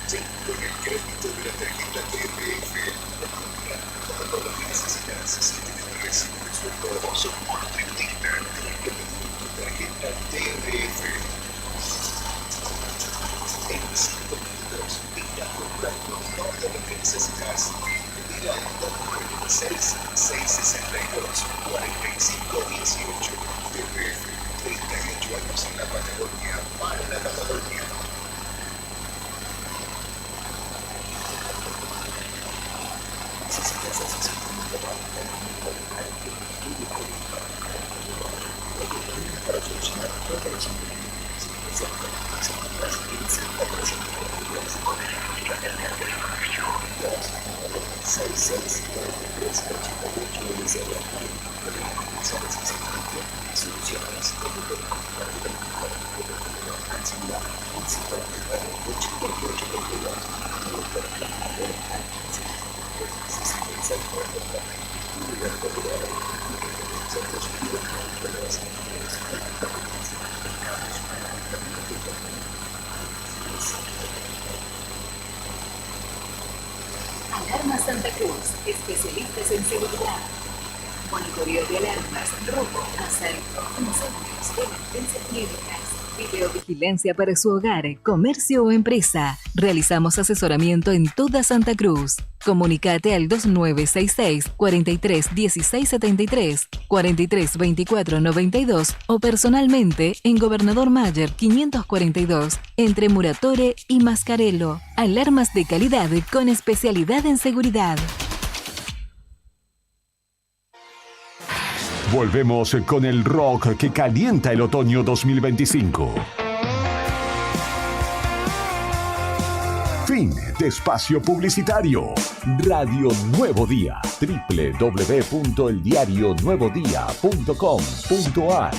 Sí, con el crédito de la tarjeta TDF. Todo lo que necesitas. Si tienes recibo de sueldo o sos monotributista, tenés que pedir tu tarjeta TDF. En 5 minutos irás comprando todo lo que necesitas. Mira el 296-662-4518. TDF, 38 años en la Patagonia, para la Patagonia. Necesitas asesoramiento para solucionar todos los inconvenientes. Nos encontrás en Santa 393 con el estilo de la tecnología 266-4388 soluciones con el ansiedad 11 Alarma Santa Cruz, especialistas en seguridad. Monitoreo de alarmas, robo, asalto, incendios, emergencias médicas, videovigilancia para su hogar, comercio o empresa. Realizamos asesoramiento en toda Santa Cruz. Comunicate al 2966 43 16 73, 43 24 92 o personalmente en Gobernador Mayer 542, entre Muratore y Mascarello. Alarmas de calidad con especialidad en seguridad. Volvemos con el rock que calienta el otoño 2025. Fin de espacio publicitario. Radio Nuevo Día. www.eldiarionuevodía.com.ar.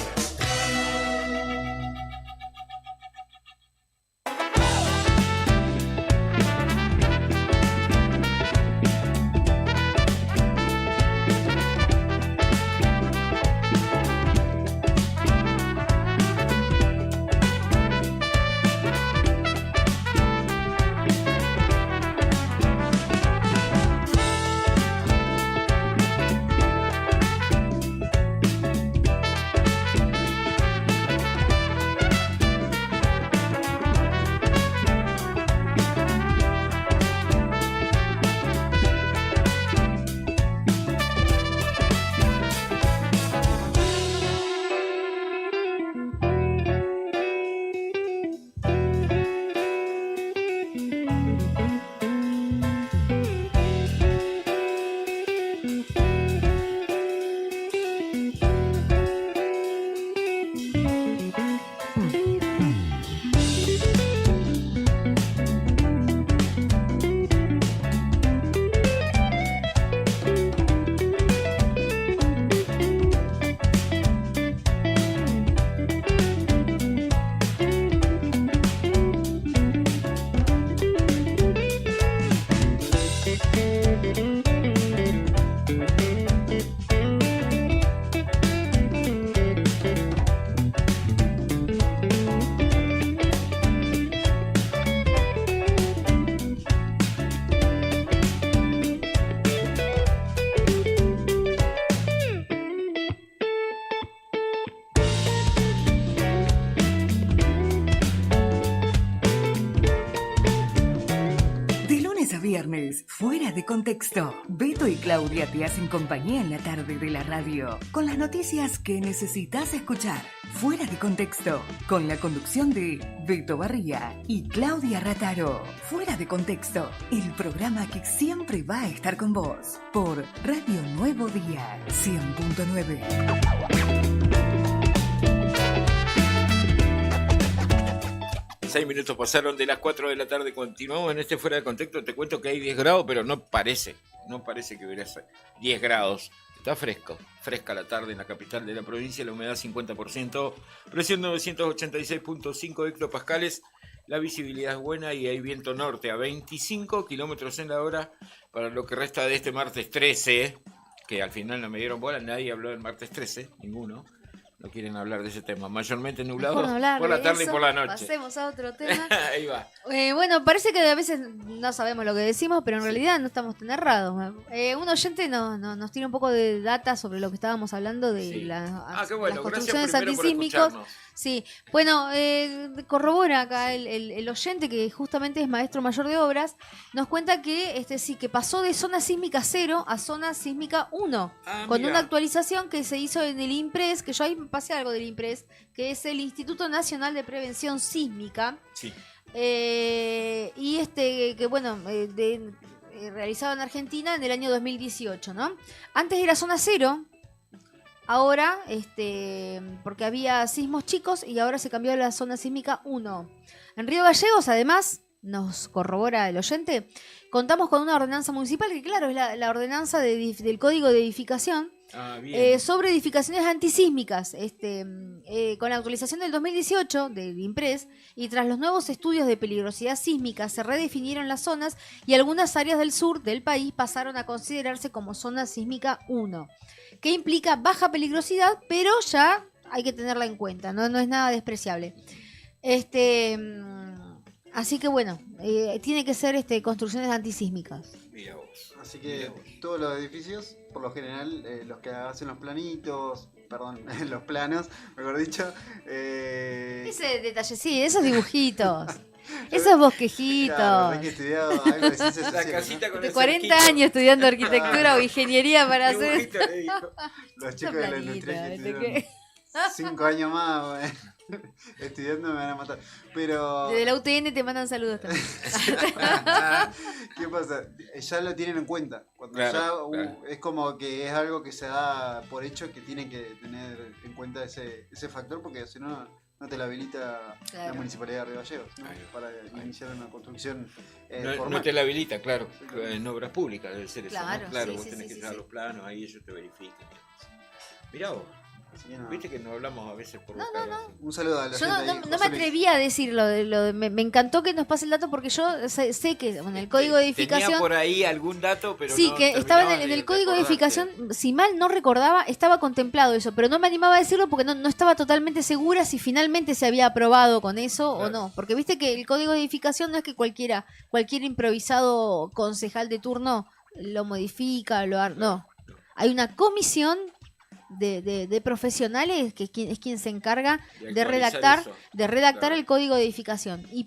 Viernes, fuera de contexto. Beto y Claudia te hacen compañía en la tarde de la radio, con las noticias que necesitas escuchar. Fuera de contexto, con la conducción de Beto Barría y Claudia Rataro. Fuera de contexto, el programa que siempre va a estar con vos, por Radio Nuevo Día 100.9. 6 minutos pasaron de las 4 de la tarde. Continuamos en este fuera de contexto. Te cuento que hay 10 grados, pero no parece que hubiera 10 grados. Está fresca la tarde en la capital de la provincia, la humedad 50%, presión 986.5 hectopascales, la visibilidad es buena y hay viento norte a 25 kilómetros en la hora para lo que resta de este martes 13, que al final no me dieron bola, nadie habló del martes 13, ninguno. no quieren hablar de ese tema. Mayormente nublados por la tarde eso, y por la noche. Pasemos a otro tema. Ahí va. Bueno, parece que a veces no sabemos lo que decimos, pero en realidad no estamos tan errados. Un oyente nos tira un poco de data sobre lo que estábamos hablando de qué bueno. las construcciones antisísmicos. Por escucharnos. Sí, bueno, corrobora acá el oyente, que justamente es maestro mayor de obras, nos cuenta que que pasó de zona sísmica 0 a zona sísmica 1, con mira. una actualización que se hizo en el INPRES, que yo ahí pasé algo del INPRES, que es el Instituto Nacional de Prevención Sísmica. Sí. Y realizado en Argentina en el año 2018, ¿no? Antes era zona 0. Ahora, porque había sismos chicos y ahora se cambió a la zona sísmica 1. En Río Gallegos, además, nos corrobora el oyente, contamos con una ordenanza municipal que, claro, es la ordenanza del Código de Edificación sobre edificaciones antisísmicas, con la actualización del 2018 del INPRES y tras los nuevos estudios de peligrosidad sísmica se redefinieron las zonas y algunas áreas del sur del país pasaron a considerarse como zona sísmica 1. Que implica baja peligrosidad, pero ya hay que tenerla en cuenta, no es nada despreciable. Así que bueno, tiene que ser construcciones antisísmicas. Mira vos. Así que todos los edificios, por lo general, los que hacen los planitos, los planos, mejor dicho. Ese detalle, sí, esos dibujitos. Esos bosquejitos. Claro, que estudiado algo de ciencias La sociales, casita con de el 40 cerquito. años estudiando arquitectura o ingeniería para hacer. Dibujito, le dijo. Los chicos de la industria que ¿viste estuvieron 5 años más, estudiando me van a matar. Pero. Desde la UTN te mandan saludos también. ¿Qué pasa? Ya lo tienen en cuenta. Cuando Claro. es como que es algo que se da por hecho que tienen que tener en cuenta ese factor, porque si no, no te la habilita la Municipalidad de Río Gallegos, ¿no? Para iniciar una construcción formal. No te la habilita, claro. En obras públicas debe ser eso. Claro, ¿no? Claro, sí, vos sí, tenés sí, que sí, llevar sí. los planos, ahí ellos te verifican. Mirá vos. Viste que no hablamos a veces por boca. Un saludo a la Yo gente no me atrevía a decirlo. Me encantó que nos pase el dato porque yo sé que en el código de edificación. Tenía por ahí algún dato, pero sí, no que estaba en el código de edificación, si mal no recordaba, estaba contemplado eso, pero no me animaba a decirlo porque no estaba totalmente segura si finalmente se había aprobado con eso o no. Porque viste que el código de edificación no es que cualquier improvisado concejal de turno lo modifica, no. Hay una comisión de profesionales que es quien se encarga de redactar el código de edificación. Y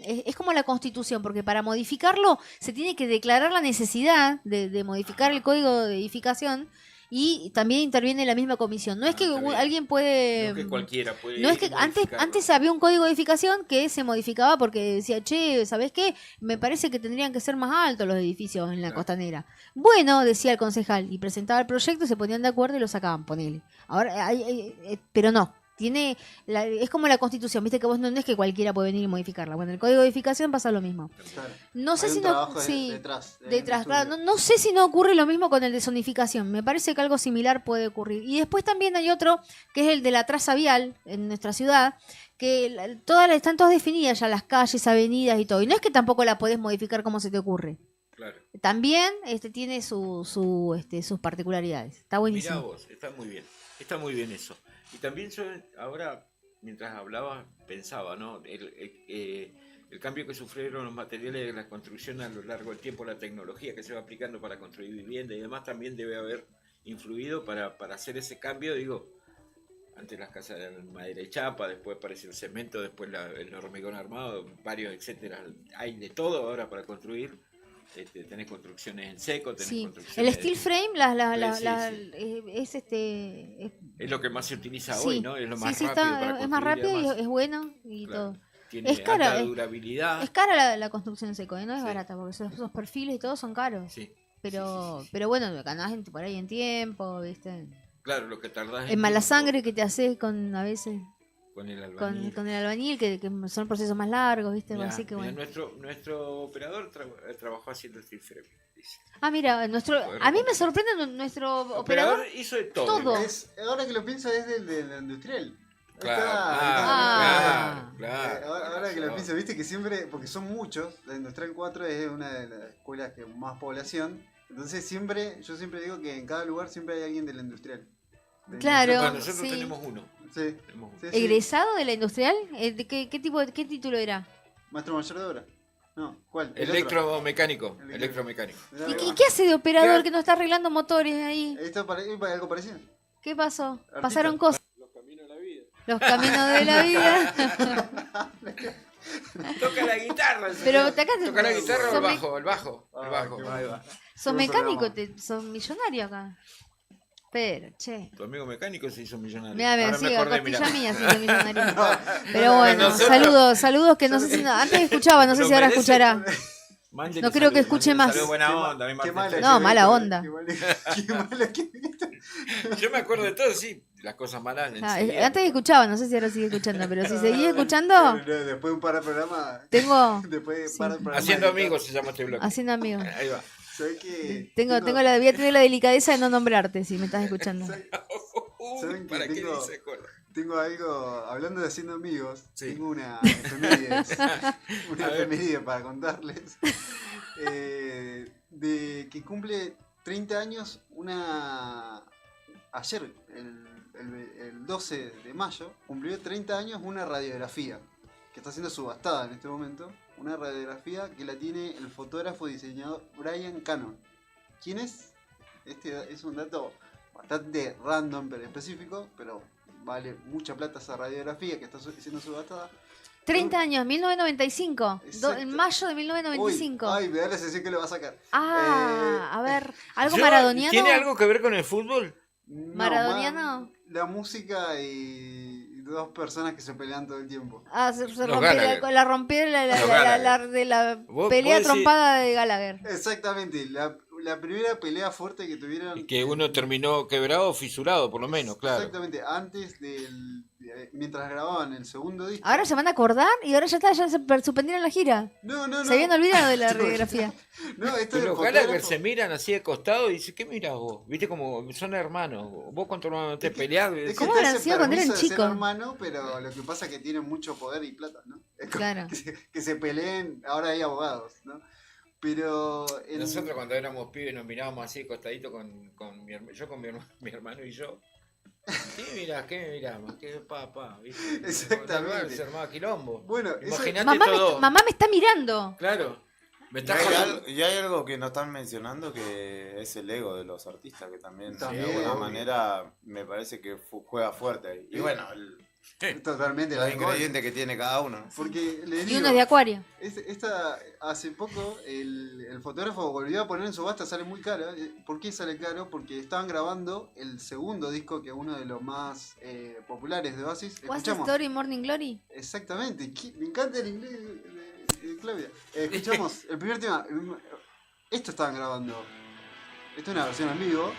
es como la Constitución, porque para modificarlo se tiene que declarar la necesidad de modificar el código de edificación. Y también interviene la misma comisión. No es que alguien puede. No que cualquiera puede. No es que antes había un código de edificación que se modificaba porque decía, che, ¿sabés qué? Me parece que tendrían que ser más altos los edificios en la costanera. Bueno, decía el concejal, y presentaba el proyecto, se ponían de acuerdo y lo sacaban, ponele. Ahora, pero no. Es como la Constitución, viste que vos no es que cualquiera puede venir y modificarla. Bueno, el código de edificación pasa lo mismo. Claro. No sé Hay si un no. trabajo Sí, detrás, claro. No sé si no ocurre lo mismo con el de zonificación. Me parece que algo similar puede ocurrir. Y después también hay otro, que es el de la traza vial en nuestra ciudad, que están todas definidas ya las calles, avenidas y todo. Y no es que tampoco la podés modificar como se te ocurre. Claro. También tiene sus particularidades. Está buenísimo. Mirá vos, está muy bien eso. Y también yo ahora, mientras hablaba, pensaba, ¿no? El cambio que sufrieron los materiales de la construcción a lo largo del tiempo, la tecnología que se va aplicando para construir vivienda y demás también debe haber influido para hacer ese cambio. Digo, antes las casas eran madera y chapa, después apareció el cemento, después el hormigón armado, varios, etcétera. Hay de todo ahora para construir. Tenés construcciones en seco, tenés construcciones... El steel frame es lo que más se utiliza hoy, ¿no? Es lo más rápido para construir. Es más rápido y es bueno y todo. Tiene alta durabilidad. Es cara la construcción en seco, no es barata, porque esos perfiles y todo son caros. Sí. Pero bueno, ganás por ahí en tiempo, ¿viste? Claro, lo que tardás en mala sangre que te haces a veces... Con el albañil. Con el albañil, que son procesos más largos, ¿viste? Mirá, así que bueno. Nuestro operador trabajó haciendo steel frame, dice. Mira, a mí me sorprende nuestro operador hizo de todo. Ahora que lo pienso es del industrial. Claro. Ahora que lo pienso, viste que siempre, porque son muchos, la Industrial 4 es una de las escuelas que más población, entonces yo siempre digo que en cada lugar siempre hay alguien de la Industrial. Claro, Bueno, nosotros sí. tenemos uno. Sí. ¿Egresado de la industrial? ¿Qué título era? Maestro mayor de obra. No, ¿cuál? El Electromecánico. Electromecánico. ¿Y qué hace de operador que no está arreglando motores ahí? Esto es algo parecido. ¿Qué pasó? Artista. Pasaron cosas. Los caminos de la vida. Toca la guitarra. Pero acá Toca la guitarra o sos el bajo. El bajo. Ahí va. Sos mecánico, sos millonario acá. Pero, che. Tu amigo mecánico se hizo millonario. Mira, Ahora sí, me acordé, costilla mirá. mía se hizo millonario. Pero bueno, nosotros- saludos que no sé si antes escuchaba, no sé Lo si ahora merece. escuchará. Mándele No creo que saludos, escuche mándele más. saludos, buena onda, mi Qué Martín. No, mala onda. Qué malo que Yo me acuerdo de todo, sí. Las cosas malas. Ah, enseguida. antes escuchaba, no sé si ahora sigue escuchando, pero si seguís escuchando, Después de un par de programas. tengo Después de un par de programas. Haciendo amigos se llama este bloque. haciendo amigos. Ahí va. ¿Sabés qué? Voy a tener la delicadeza de no nombrarte si me estás escuchando. ¿Saben ¿Para que qué tengo, dice cola? tengo algo, hablando de haciendo amigos, Sí. tengo una efeméride, una A ver. efeméride para contarles, de que cumple 30 años ayer, el 12 de mayo, cumplió 30 años una radiografía, que está siendo subastada en este momento, una radiografía que la tiene el fotógrafo y diseñador Brian Cannon. ¿Quién es? Este es un dato bastante random pero específico, pero vale mucha plata esa radiografía que está siendo subastada. 30 años, 1995. Exacto. En mayo de 1995. Uy, ay, me da la sensación que lo va a sacar. A ver, ¿algo Yo- maradoniano? ¿Tiene algo que ver con el fútbol? No, ¿Maradoniano? La música y dos personas que se pelean todo el tiempo. Se Los rompió Gallagher. la rompió Los Gallagher. de la Vos pelea decís- trompada de Gallagher. Exactamente, la primera pelea fuerte que tuvieron. Y que uno terminó quebrado o fisurado, por lo menos, claro. Exactamente, antes mientras grababan el segundo disco. Ahora se van a acordar y ahora ya se suspendieron la gira. No. Se habían olvidado de la radiografía. No, esto Pero es los Gallagher se miran así de costado y dicen, ¿qué miras vos? Viste como son hermanos. Vos con tu hermano te peleás. Es que ¿Cómo te habrán hace sido cuando eran permiso de ser chicos? hermano, pero lo que pasa es que tienen mucho poder y plata, ¿no? Es como Claro. que se peleen, ahora hay abogados, ¿no? Pero Nosotros cuando éramos pibes nos mirábamos así costadito con mi hermano, yo con mi hermano y yo. ¿Qué mirás? ¿Qué me miramos? ¿Qué papá? ¿Viste? Exactamente. Se armaba quilombo. Bueno, eso- Imagínate Mamá todo. mamá me está mirando. Claro. Me Y está hay, jalando. y hay algo que no están mencionando que es el ego de los artistas, que también, También, de alguna obvio. manera me parece que juega fuerte ahí. Y bueno, totalmente los el alcohol. ingredientes que tiene cada uno. Porque le Y digo, uno es de Acuario. hace poco el fotógrafo volvió a poner en subasta, sale muy caro. ¿Por qué sale caro? Porque estaban grabando el segundo disco, que es uno de los más populares de Oasis. What's the Escuchamos. Story Morning Glory? Exactamente, me encanta el inglés de Claudia. Escuchamos el primer tema. Esto estaban grabando. Esto es una versión en vivo.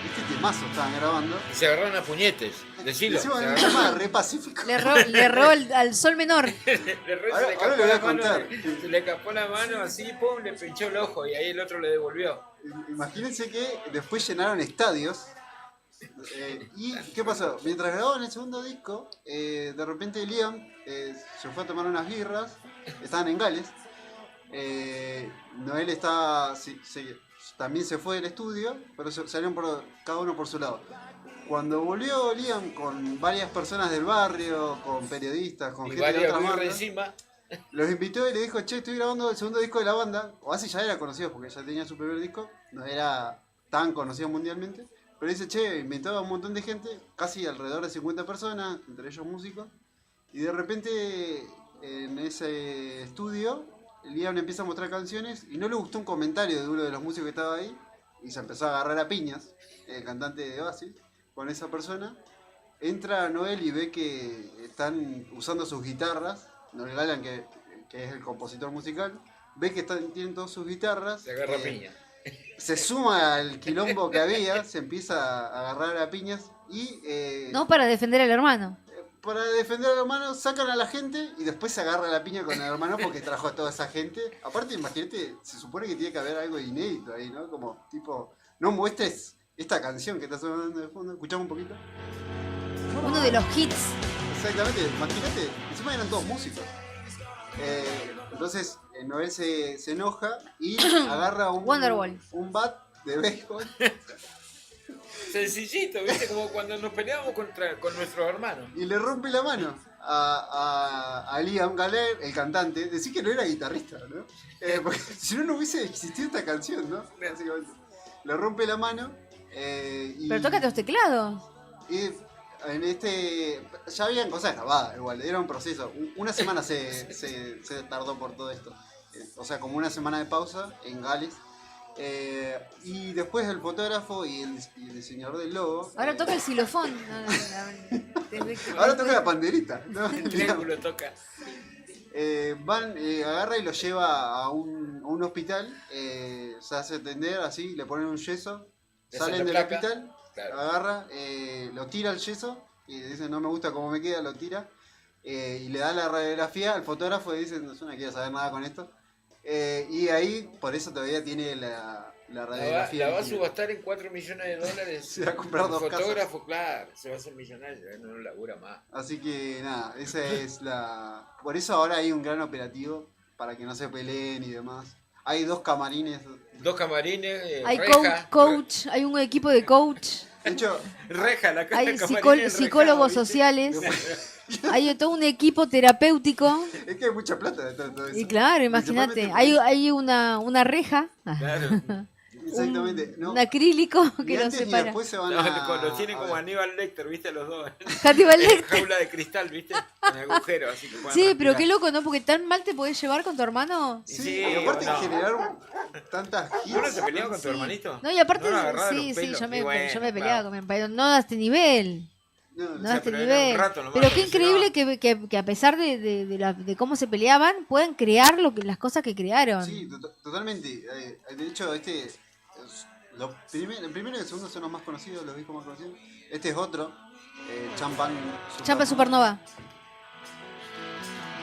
Este temazo estaban grabando. Y se agarraron a puñetes. Decilo. Encima se de un agarraron- tema re pacífico. Le erró al sol menor. Ahora lo voy a contar. Se le escapó la mano así, pum, le pinchó el ojo y ahí el otro le devolvió. Imagínense que después llenaron estadios. ¿Y qué pasó? Mientras grababan el segundo disco, de repente Liam se fue a tomar unas birras. Estaban en Gales. Noel también se fue del estudio, pero salieron cada uno por su lado. Cuando volvió Liam con varias personas del barrio, con periodistas, con Y gente de varias otras birras bandas, encima. los invitó y le dijo, che, estoy grabando el segundo disco de la banda. Oasis ya era conocido porque ya tenía su primer disco, no era tan conocido mundialmente. Pero dice, che, invitaba a un montón de gente, casi alrededor de 50 personas, entre ellos músicos. Y de repente, en ese estudio, Liam le empieza a mostrar canciones y no le gustó un comentario de uno de los músicos que estaba ahí. Y se empezó a agarrar a piñas, el cantante de Oasis, con esa persona. Entra Noel y ve que están usando sus guitarras. Noel Gallagher, que es el compositor musical, ve que tienen todas sus guitarras. Se agarra piña. Se suma al quilombo que había, se empieza a agarrar a piñas y No para defender al hermano. para defender al hermano sacan a la gente y después se agarra la piña con el hermano porque trajo a toda esa gente. Aparte, imagínate, se supone que tiene que haber algo inédito ahí, ¿no? Como tipo, no muestres esta canción que está sonando de fondo. Escuchamos un poquito. Uno de los hits. Exactamente, imagínate, encima eran todos músicos. Entonces Noel se enoja y agarra Wonderwall. un bat de béisbol Sencillito, ¿viste? Como cuando nos peleábamos con nuestros hermanos. Y le rompe la mano a Liam Gallagher, el cantante. Decir que no era guitarrista, ¿no? Porque si no, no hubiese existido esta canción, ¿no? Básicamente. Le rompe la mano. Pero tócate los teclados. Y en ya habían cosas grabadas, igual, era un proceso. Una semana se tardó por todo esto. O sea, como una semana de pausa en Gales. Y después el fotógrafo y el diseñador del logo. Ahora toca el xilofón. Ahora toca la panderita, ¿no? El triángulo toca. Agarra y lo lleva a un hospital. Se hace atender así, le ponen un yeso. Salen del hospital. Claro. Agarra, lo tira al yeso y dice no me gusta cómo me queda, lo tira y le da la radiografía al fotógrafo y dice no quiero saber nada con esto y ahí por eso todavía tiene la radiografía. La va a subastar en $4 millones. Se va a comprar dos casas. El fotógrafo, claro, se va a hacer millonario, no labura más. Así que nada, esa es por eso ahora hay un gran operativo para que no se peleen y demás. Hay 2 camarines. Hay reja, coach, hay un equipo de coach. De hecho, reja, la hay camarines psicólogos sociales. Hay todo un equipo terapéutico. Es que hay mucha plata de todo eso. Y claro, imagínate, hay una reja. Claro. Exactamente. Un acrílico que los separa. Después se van los tienen como Aníbal Lecter, ¿viste? Los dos. Aníbal Lecter. Jaula de cristal, ¿viste? Con agujero, así que sí, respirar. Pero qué loco, ¿no? Porque tan mal te podés llevar con tu hermano. Sí, y aparte generaron tantas hits. ¿Tú no te peleabas con tu hermanito? No, y aparte, sí, yo me peleaba con mi hermano. No a este nivel. No a este nivel. Pero qué increíble que a pesar de cómo se peleaban, puedan crear las cosas que crearon. Sí, totalmente. De hecho, el primero y el segundo son los más conocidos, los discos más conocidos. Este es otro, Champagne Supernova.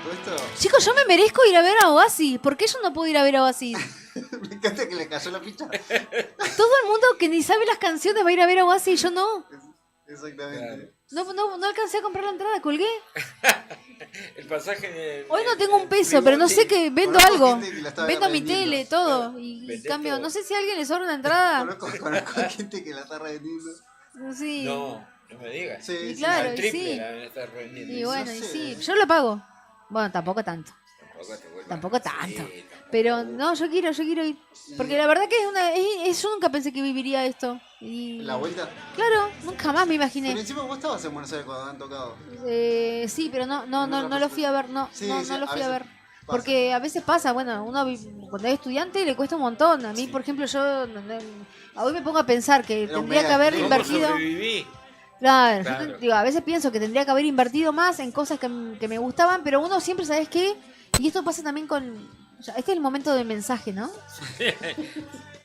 Todo esto... Chicos, yo me merezco ir a ver a Oasis. ¿Por qué yo no puedo ir a ver a Oasis? Me encanta que le cayó la ficha. Todo el mundo que ni sabe las canciones va a ir a ver a Oasis y yo no. Exactamente. No alcancé a comprar la entrada, colgué. El pasaje hoy no tengo un peso, pero no sé que vendo algo. Vendo mi tele, todo. Y cambio, todo. No sé si a alguien le sobra una entrada. Conozco gente que la está revendiendo. Sí. No me digas. Sí, y claro, triple sí. La está revendiendo. Y bueno, y sí, yo lo pago. Bueno, tampoco tanto. Tampoco tanto. Sí, pero no, yo quiero ir. Porque la verdad que yo nunca pensé que viviría esto. Y... ¿La vuelta? Claro, nunca más me imaginé. Pero encima vos estabas en Buenos Aires cuando han tocado. Sí, pero no lo fui a ver, no lo fui a ver. Porque a veces pasa, bueno, uno cuando es estudiante le cuesta un montón. A mí, por ejemplo, hoy me pongo a pensar que tendría que haber invertido... Claro. Yo a veces pienso que tendría que haber invertido más en cosas que me gustaban, pero uno siempre, ¿sabes qué? Y esto pasa también con... Este es el momento del mensaje, ¿no?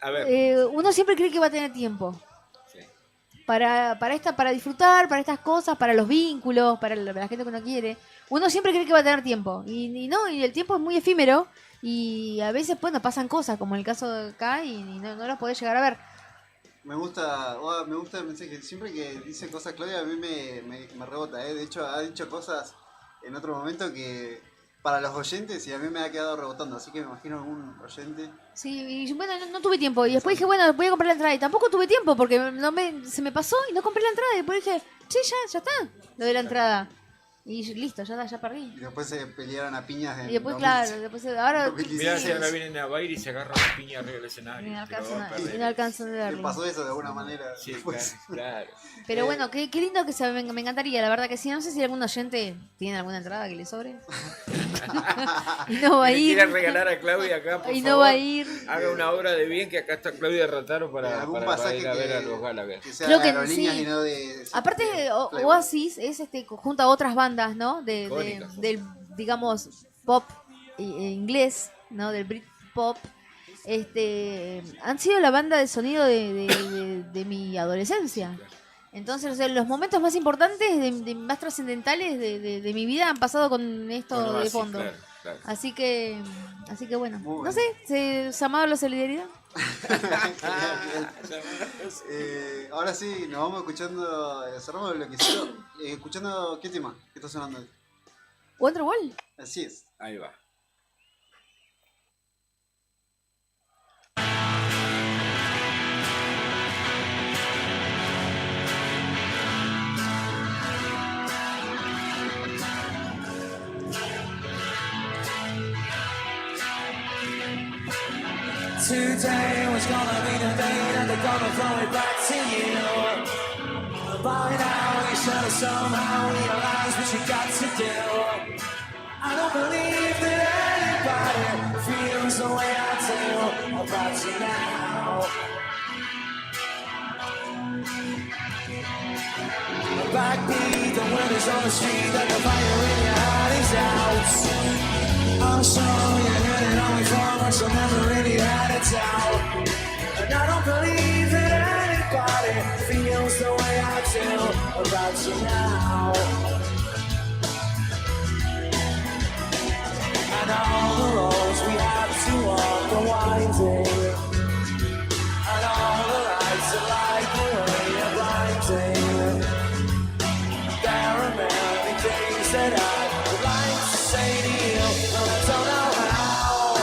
A ver. Uno siempre cree que va a tener tiempo. Sí. Para disfrutar, para estas cosas, para los vínculos, para la gente que uno quiere. Uno siempre cree que va a tener tiempo. Y el tiempo es muy efímero. Y a veces, bueno, pasan cosas, como en el caso de acá, y no los podés llegar a ver. Me gusta el mensaje. Siempre que dice cosas Claudia, a mí me rebota. De hecho, ha dicho cosas en otro momento que para los oyentes y a mí me ha quedado rebotando. Así que me imagino algún oyente. Sí, y bueno, no tuve tiempo. Y después dije, bueno, voy a comprar la entrada. Y tampoco tuve tiempo porque se me pasó y no compré la entrada. Y después dije, sí, ya está, lo de la entrada. Y listo, ya perdí. Y después se pelearon a piñas en y después, claro, ahora... Mirá, si ahora vienen a bailar y se agarran a piñas arriba del escenario. No alcanzan a verlo. ¿Qué pasó eso de alguna manera? Sí, claro. Pero bueno, qué lindo que me encantaría, la verdad que sí. No sé si algún oyente tiene alguna entrada que le sobre. Y no va a ir. Quiere regalar a Claudia acá, por favor. Y no va a ir. Haga una obra de bien, que acá está Claudia Rataro para ir a ver a los Gallagher. Creo que sí. Y no aparte, Oasis es junto a otras bandas, ¿no? Del, digamos, pop inglés, ¿no? Del Britpop. Han sido la banda de sonido de mi adolescencia. Entonces, los momentos más importantes, más trascendentales de mi vida han pasado con esto de fondo. Claro. Así que bueno, no sé, ¿se llamaba la solidaridad? Ahora sí, nos vamos escuchando, cerramos el bloquecito, escuchando ¿qué tema? ¿Qué está sonando? Wonderwall. Así es. Ahí va. Today was gonna be the day that they're gonna throw it back to you. By now you should have somehow realized what you got to do. I don't believe that anybody feels the way I do about you now. The backbeat, the word is on the street that the fire in your heart is out. I'm sure you heard it all before, but you never really had it out. And I don't believe that anybody feels the way I do about you now. And all the roads we have to walk are winding. And all the lights are like the way you're blinding. There are many things that I would like to say to you, but I don't know how.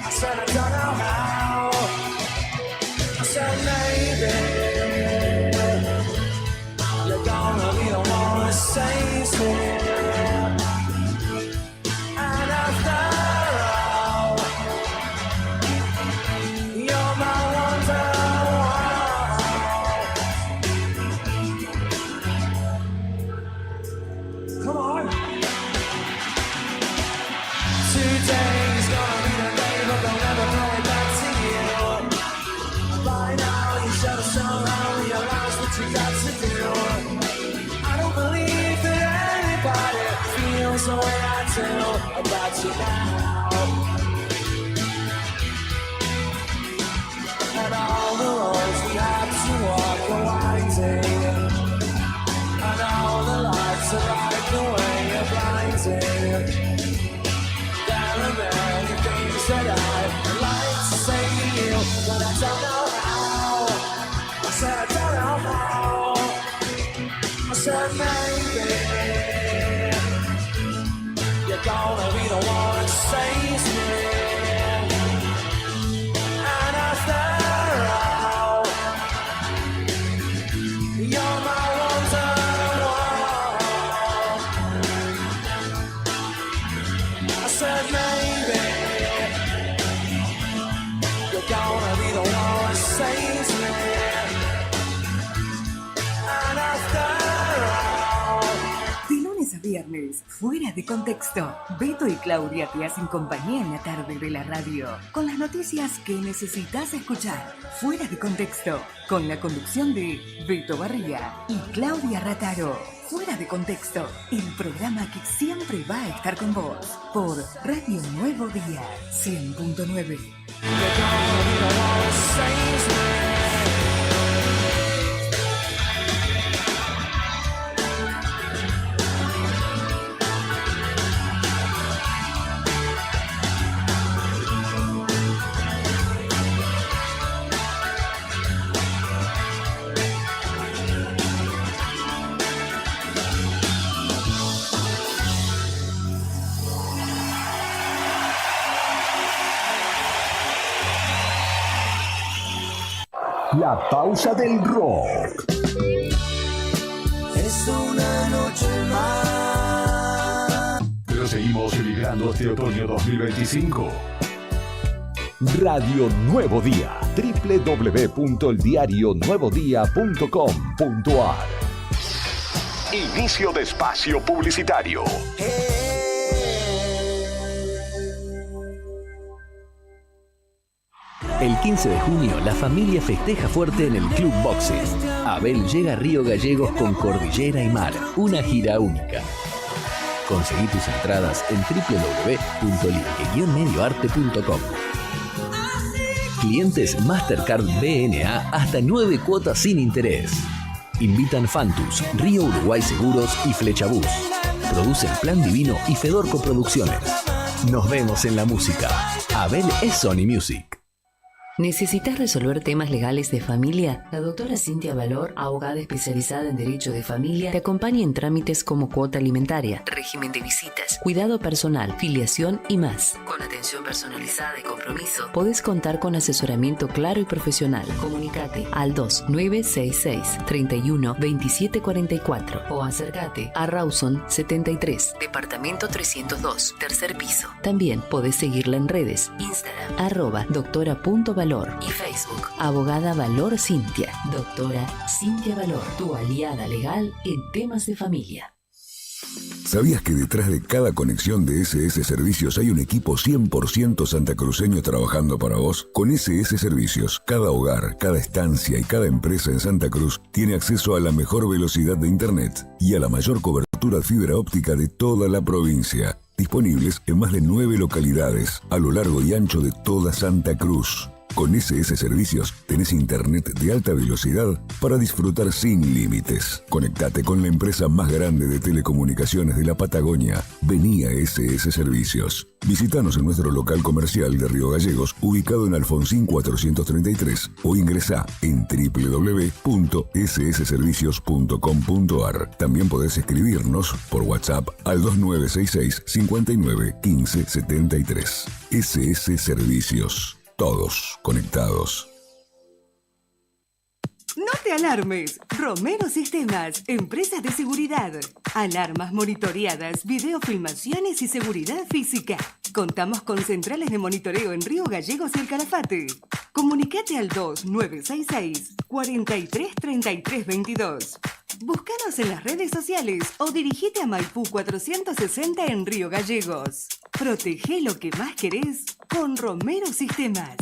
I said I don't know how. I said maybe you're gonna be the one that saves me. And after all, you're my wonder. Come on. Today's gonna be the day, but they'll never throw it back to you. By now you should have somehow realized what you got to do. I don't believe that anybody feels the way I do about you now. And all the roads we have to walk are winding. And all the lights are like the way you're blinding. There are many things that I'd like to say to you, but I don't know how. I said I don't know how. I said maybe you're gonna be the one that saves me. And after all, you're my wonder. I said maybe you're gonna be the one that saves me. And after all. De lunes a viernes, fuera de contexto, Beto y Claudia te hacen compañía en la tarde de la radio, con las noticias que necesitas escuchar. Fuera de contexto, con la conducción de Beto Barría y Claudia Rataro. Fuera de contexto, el programa que siempre va a estar con vos, por Radio Nuevo Día 100.9. La pausa del rock. Es una noche más. Pero seguimos vibrando este otoño 2025. Radio Nuevo Día. www.eldiarionuevodía.com.ar. Inicio de espacio publicitario. El 15 de junio, la familia festeja fuerte en el Club Boxing. Abel llega a Río Gallegos con Cordillera y Mar, una gira única. Conseguí tus entradas en www.ligue-medioarte.com. Clientes Mastercard BNA hasta 9 cuotas sin interés. Invitan Fantus, Río Uruguay Seguros y Flechabús. Producen Plan Divino y Fedorco Producciones. Nos vemos en la música. Abel es Sony Music. ¿Necesitas resolver temas legales de familia? La doctora Cintia Valor, abogada especializada en Derecho de Familia, te acompaña en trámites como cuota alimentaria, régimen de visitas, cuidado personal, filiación y más. Con atención personalizada y compromiso, podés contar con asesoramiento claro y profesional. Comunicate al 2966 31 27 44 o acércate a Rawson 73, departamento 302, tercer piso. También podés seguirla en redes, Instagram, @doctora.valor y Facebook, Abogada Valor Cintia. Doctora Cintia Valor, tu aliada legal en temas de familia. ¿Sabías que detrás de cada conexión de SS Servicios hay un equipo 100% santacruceño trabajando para vos? Con SS Servicios, cada hogar, cada estancia y cada empresa en Santa Cruz tiene acceso a la mejor velocidad de Internet y a la mayor cobertura de fibra óptica de toda la provincia. Disponibles en más de 9 localidades a lo largo y ancho de toda Santa Cruz. Con SS Servicios tenés internet de alta velocidad para disfrutar sin límites. Conectate con la empresa más grande de telecomunicaciones de la Patagonia. Vení a SS Servicios. Visítanos en nuestro local comercial de Río Gallegos, ubicado en Alfonsín 433, o ingresá en www.ssservicios.com.ar. También podés escribirnos por WhatsApp al 2966 59 15 73. SS Servicios. Todos conectados. No te alarmes. Romero Sistemas, empresa de seguridad. Alarmas monitoreadas, videofilmaciones y seguridad física. Contamos con centrales de monitoreo en Río Gallegos y El Calafate. Comunicate al 2966 43 33 22. Búscanos en las redes sociales o dirigite a Maipú 460 en Río Gallegos. Protege lo que más querés con Romero Sistemas.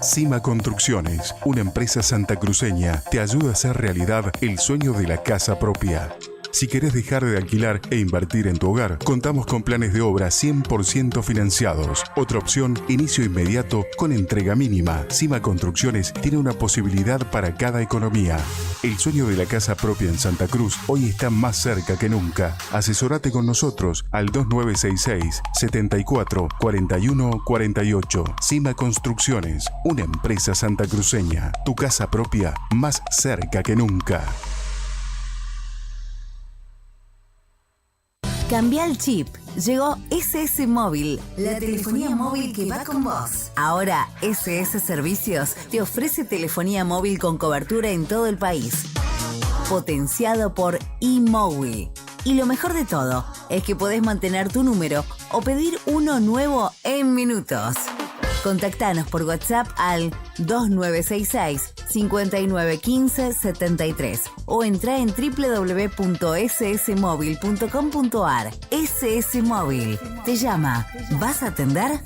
Cima Construcciones, una empresa santacruceña, te ayuda a hacer realidad el sueño de la casa propia. Si querés dejar de alquilar e invertir en tu hogar, contamos con planes de obra 100% financiados. Otra opción, inicio inmediato con entrega mínima. Cima Construcciones tiene una posibilidad para cada economía. El sueño de la casa propia en Santa Cruz hoy está más cerca que nunca. Asesorate con nosotros al 2966 74 41 48. Cima Construcciones, una empresa santacruceña. Tu casa propia más cerca que nunca. Cambia el chip. Llegó SS Móvil, la telefonía móvil que va con vos. Ahora, SS Servicios te ofrece telefonía móvil con cobertura en todo el país. Potenciado por eMowi. Y lo mejor de todo es que podés mantener tu número o pedir uno nuevo en minutos. Contactanos por WhatsApp al 2966 5915 73 o entra en www.ssmóvil.com.ar. SS Móvil te llama. ¿Vas a atender?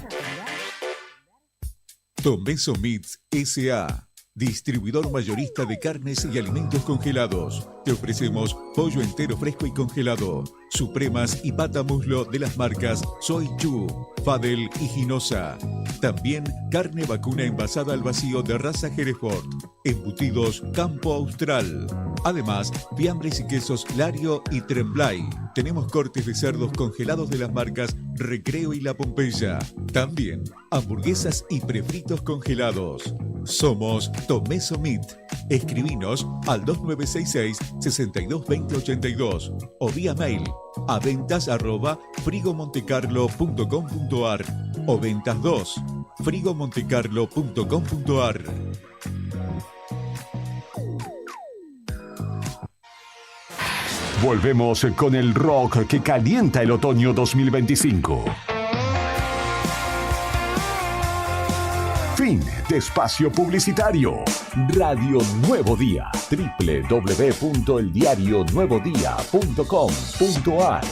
Tomeso Meats S.A., distribuidor mayorista de carnes y alimentos congelados. Te ofrecemos pollo entero fresco y congelado, supremas y pata muslo de las marcas Soy Chu, Fadel y Ginosa. También carne vacuna envasada al vacío de raza Hereford, embutidos Campo Austral. Además, fiambres y quesos Lario y Tremblay. Tenemos cortes de cerdos congelados de las marcas Recreo y La Pompeya. También hamburguesas y prefritos congelados. Somos Tomeso Meat. Escribinos al 2966 622082 o vía mail a ventas@frigomontecarlo.com.ar o ventas 2 frigomontecarlo.com.ar. Volvemos con el rock que calienta el otoño 2025. Fin de espacio publicitario. Radio Nuevo Día. www.eldiarionuevodía.com.ar.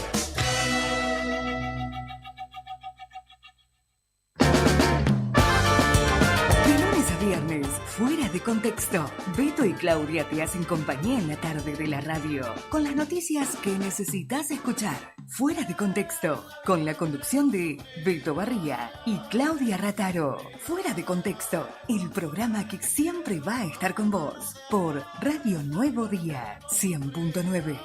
De lunes a viernes, fuera de contexto, Beto y Claudia te hacen compañía en la tarde de la radio, con las noticias que necesitas escuchar. Fuera de contexto, con la conducción de Beto Barría y Claudia Rataro. Fuera de contexto, el programa que siempre va a estar con vos, por Radio Nuevo Día 100.9.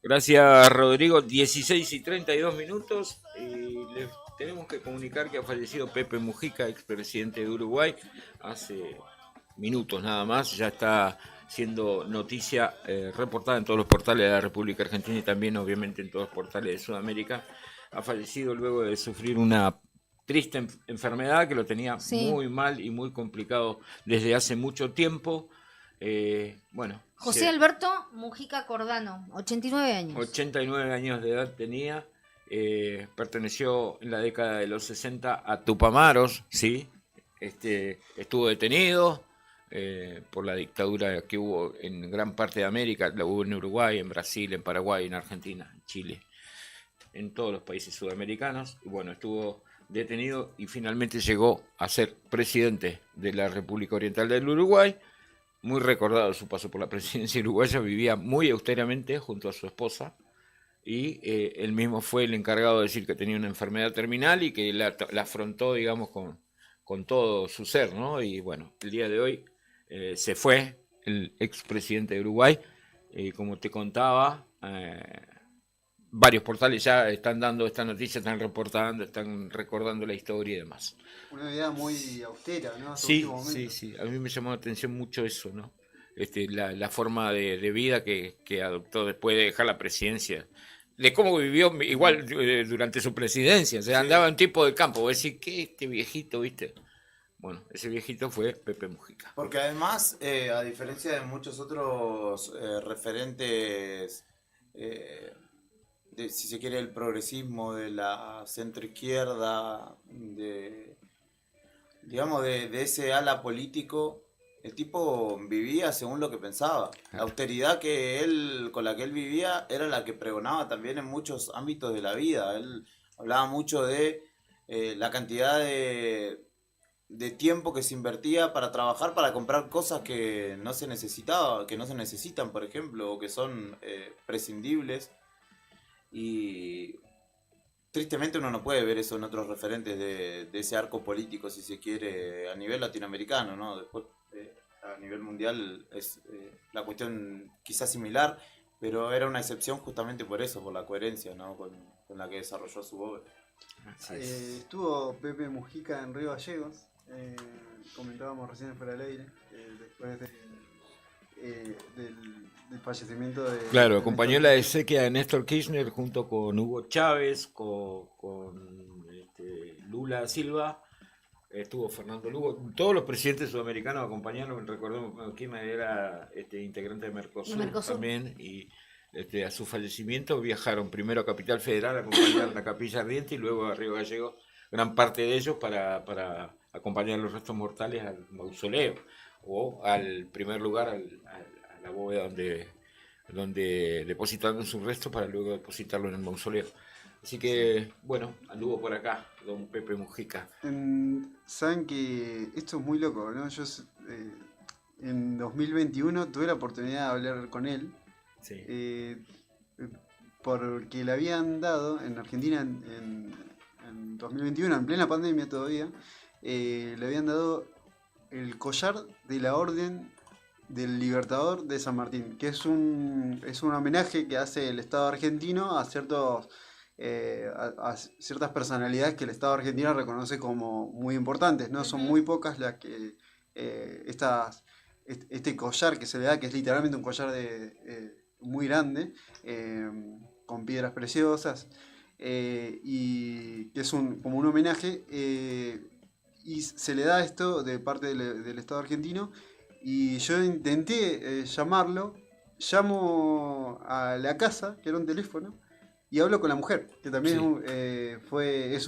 Gracias, Rodrigo. 16:32. Y les tenemos que comunicar que ha fallecido Pepe Mujica, expresidente de Uruguay, hace minutos nada más. Ya está siendo noticia reportada en todos los portales de la República Argentina y también obviamente en todos los portales de Sudamérica. Ha fallecido luego de sufrir una triste enfermedad que lo tenía muy mal y muy complicado desde hace mucho tiempo. José Alberto Mujica Cordano, 89 años. 89 años de edad tenía. Perteneció en la década de los 60 a Tupamaros, ¿sí? Estuvo detenido por la dictadura que hubo en gran parte de América. La hubo en Uruguay, en Brasil, en Paraguay, en Argentina, en Chile, en todos los países sudamericanos. Y bueno, estuvo detenido y finalmente llegó a ser presidente de la República Oriental del Uruguay. Muy recordado su paso por la presidencia uruguaya. Vivía muy austeramente junto a su esposa y él mismo fue el encargado de decir que tenía una enfermedad terminal y que la afrontó, digamos, con todo su ser, ¿no? Y bueno, el día de hoy se fue el expresidente de Uruguay. Como te contaba, varios portales ya están dando esta noticia, están reportando, están recordando la historia y demás. Una vida muy austera, ¿no? Sí. A mí me llamó la atención mucho eso, ¿no? La forma de vida que adoptó después de dejar la presidencia. De cómo vivió igual durante su presidencia. O sea, andaba en tipo de campo. Voy a decir, ¿qué este viejito, viste? Bueno, ese viejito fue Pepe Mujica. Porque además, a diferencia de muchos otros referentes... si se quiere, el progresismo, de la centroizquierda, de ese ala político, el tipo vivía según lo que pensaba. La austeridad con la que él vivía era la que pregonaba también en muchos ámbitos de la vida. Él hablaba mucho de la cantidad de tiempo que se invertía para trabajar, para comprar cosas que no se necesitan, por ejemplo, o que son prescindibles. Y tristemente uno no puede ver eso en otros referentes de ese arco político, si se quiere, a nivel latinoamericano, ¿no? Después, a nivel mundial es la cuestión quizás similar, pero era una excepción justamente por eso, por la coherencia, ¿no? con la que desarrolló su obra. Estuvo Pepe Mujica en Río Gallegos, comentábamos recién fuera del aire, después del fallecimiento de... Claro, acompañó la exequia de Néstor Kirchner junto con Hugo Chávez, con Lula Silva, estuvo Fernando Lugo, todos los presidentes sudamericanos acompañaron. Recordemos que Kirchner era integrante de Mercosur también, y a su fallecimiento viajaron primero a Capital Federal a acompañar a la Capilla Ardiente y luego a Río Gallegos, gran parte de ellos para acompañar los restos mortales al mausoleo o al primer lugar, a la bóveda donde depositaron sus restos para luego depositarlo en el mausoleo. Así que, bueno, anduvo por acá don Pepe Mujica. Saben que esto es muy loco, ¿no? Yo en 2021 tuve la oportunidad de hablar con él, porque le habían dado en Argentina en 2021, en plena pandemia todavía, le habían dado el collar de la Orden del Libertador de San Martín, que es un homenaje que hace el Estado argentino a ciertas personalidades que el Estado argentino reconoce como muy importantes, ¿no? Son muy pocas las que este collar que se le da, que es literalmente un collar muy grande, con piedras preciosas, y que es como un homenaje, y se le da esto de parte del Estado argentino. Y yo intenté llamo a la casa, que era un teléfono, y hablo con la mujer, que también fue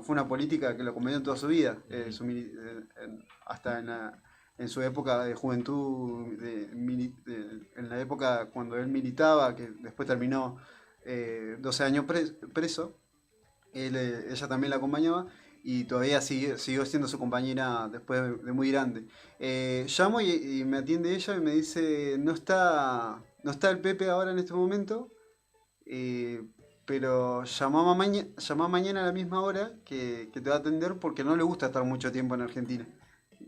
una política que lo acompañó en toda su vida, hasta en su época de juventud, en la época cuando él militaba, que después terminó 12 años preso. Ella también la acompañaba y todavía siguió siendo su compañera después de muy grande. Llamo y me atiende ella y me dice, no está el Pepe ahora en este momento, pero llamá mañana a la misma hora que te va a atender, porque no le gusta estar mucho tiempo en Argentina.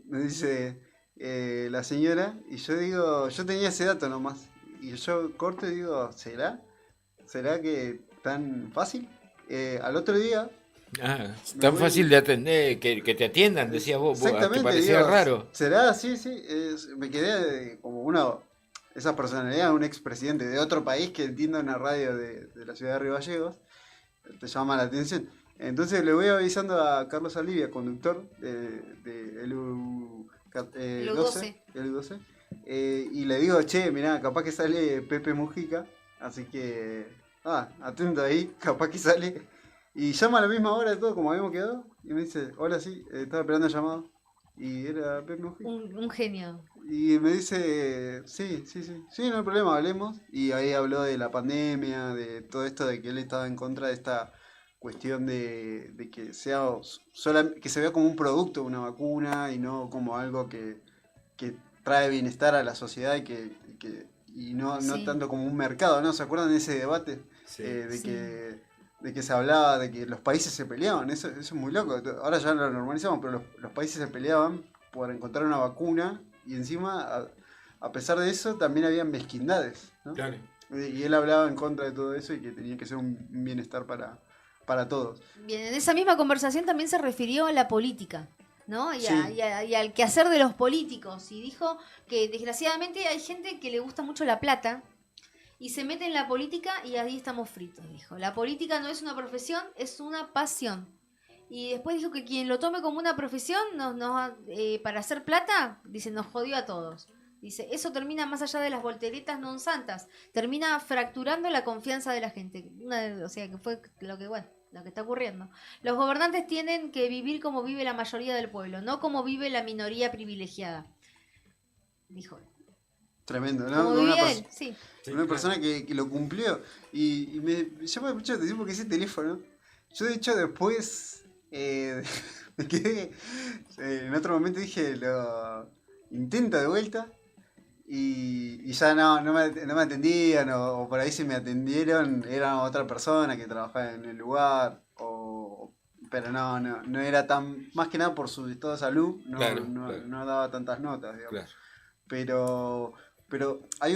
Me dice la señora, y yo digo, yo tenía ese dato nomás, y yo corto y digo, ¿será? ¿Será que tan fácil? Al otro día... tan fácil de atender, que te atiendan, decías vos, te parecía raro. ¿Será? Sí, me quedé como esa personalidad, un expresidente de otro país que entienda una radio de la ciudad de Río Gallegos, te llama la atención. Entonces le voy avisando a Carlos Alivia, conductor de LU12, y le digo, che, mirá, capaz que sale Pepe Mujica, así que, atento ahí, capaz que sale. Y llama a la misma hora de todo, como habíamos quedado, y me dice, hola, sí, estaba esperando el llamado. Y era Pepe Mujica. Un genio. Y me dice, sí, no hay problema, hablemos. Y ahí habló de la pandemia, de todo esto, de que él estaba en contra de esta cuestión de que que se vea como un producto, una vacuna, y no como algo que trae bienestar a la sociedad y no tanto como un mercado, ¿no? ¿Se acuerdan de ese debate? De que se hablaba de que los países se peleaban, eso es muy loco. Ahora ya lo normalizamos, pero los países se peleaban por encontrar una vacuna y encima, a pesar de eso, también había mezquindades, ¿no? Claro. Y él hablaba en contra de todo eso y que tenía que ser un bienestar para todos. Bien, en esa misma conversación también se refirió a la política, ¿no? Y al quehacer de los políticos. Y dijo que desgraciadamente hay gente que le gusta mucho la plata y se mete en la política y ahí estamos fritos, dijo. La política no es una profesión, es una pasión. Y después dijo que quien lo tome como una profesión para hacer plata, dice, nos jodió a todos. Dice, eso termina más allá de las volteretas non santas, termina fracturando la confianza de la gente. O sea, que fue lo que está ocurriendo. Los gobernantes tienen que vivir como vive la mayoría del pueblo, no como vive la minoría privilegiada, dijo. Tremendo, ¿no? Una persona que lo cumplió. Y me llama mucho la atención porque ese teléfono, yo de hecho después me quedé, en otro momento dije, lo intento de vuelta. Y ya no me atendían, o por ahí si me atendieron era otra persona que trabajaba en el lugar, pero no era tan, más que nada por su estado de salud, no daba tantas notas, digamos. Claro. Pero hay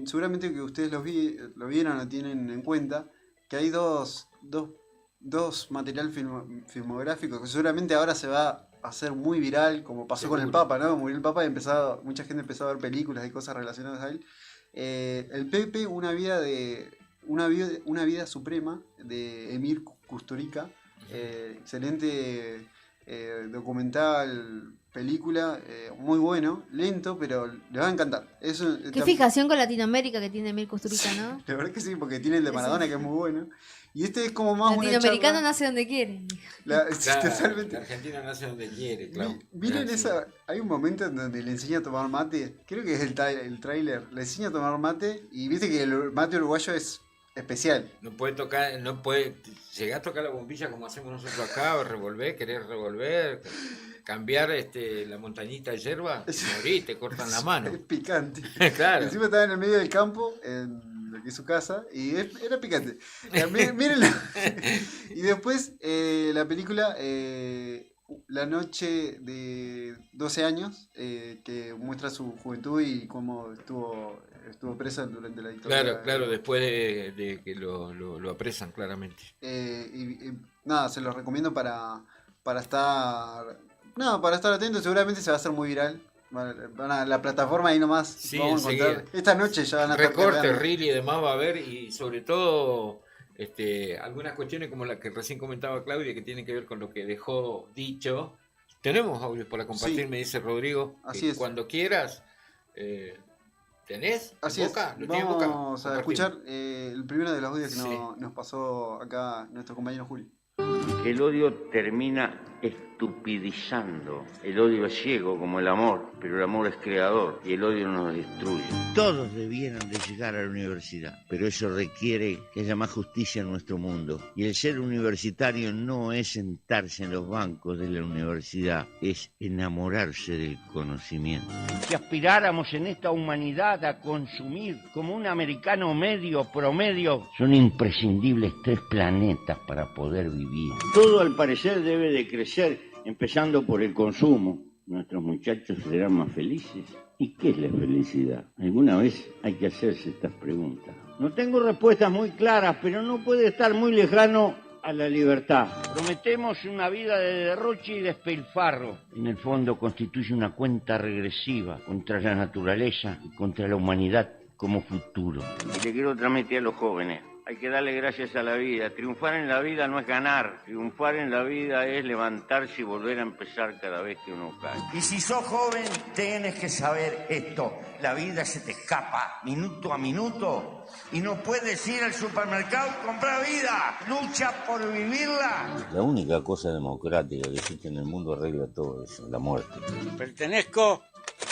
seguramente que ustedes lo vieron o tienen en cuenta, que hay dos material filmográfico que seguramente ahora se va a hacer muy viral, como pasó con el Papa, ¿no? Murió el Papa y mucha gente empezó a ver películas y cosas relacionadas a él. El Pepe, una vida suprema, de Emir Kusturica, excelente documental, película, muy bueno, lento, pero le va a encantar. Qué fijación con Latinoamérica que tiene Emir Kusturica, ¿no? La verdad que sí, porque tiene el de Maradona, que es muy bueno. Y este es como más latinoamericano nace donde quiere. Totalmente. Argentina nace donde quiere, claro. Miren hay un momento en donde le enseña a tomar mate, creo que es el tráiler, le enseña a tomar mate, y viste que el mate uruguayo es especial. No puede llegar a tocar la bombilla como hacemos nosotros acá, querer revolver, cambiar la montañita de yerba, morir, te cortan la mano. Es picante. Claro. Encima estaba en el medio del campo, en lo que es su casa, y era picante. Mírenlo. Y después la película La noche de 12 años, que muestra su juventud y cómo estuvo presa durante la dictadura. Claro, después de que lo apresan, claramente. Nada, se los recomiendo para estar atentos. Seguramente se va a hacer muy viral. La plataforma ahí nomás. Sí, vamos a encontrar. Esta noche ya van a estar recorte, reel y demás va a haber, y sobre todo algunas cuestiones como la que recién comentaba Claudia, que tienen que ver con lo que dejó dicho. Tenemos audios para compartir, me dice Rodrigo. Así es. Cuando quieras. ¿Tenés? Así Boca? es. Vamos a escuchar el primero de los audios que nos pasó acá nuestro compañero Juli. El odio termina estupidizando. El odio es ciego como el amor, pero el amor es creador y el odio nos destruye. Todos debieran de llegar a la universidad, pero eso requiere que haya más justicia en nuestro mundo. Y el ser universitario no es sentarse en los bancos de la universidad, es enamorarse del conocimiento. Si aspiráramos en esta humanidad a consumir como un americano medio promedio, son imprescindibles 3 planetas para poder vivir. Todo al parecer debe de crecer, empezando por el consumo. ¿Nuestros muchachos serán más felices? ¿Y qué es la felicidad? Alguna vez hay que hacerse estas preguntas. No tengo respuestas muy claras, pero no puede estar muy lejano a la libertad. Prometemos una vida de derroche y despilfarro. En el fondo constituye una cuenta regresiva contra la naturaleza y contra la humanidad como futuro. Y le quiero transmitir a los jóvenes. Hay que darle gracias a la vida. Triunfar en la vida no es ganar. Triunfar en la vida es levantarse y volver a empezar cada vez que uno cae. Y si sos joven, tienes que saber esto. La vida se te escapa minuto a minuto y no puedes ir al supermercado y comprar vida. Lucha por vivirla. La única cosa democrática que existe en el mundo arregla todo eso, la muerte. Pertenezco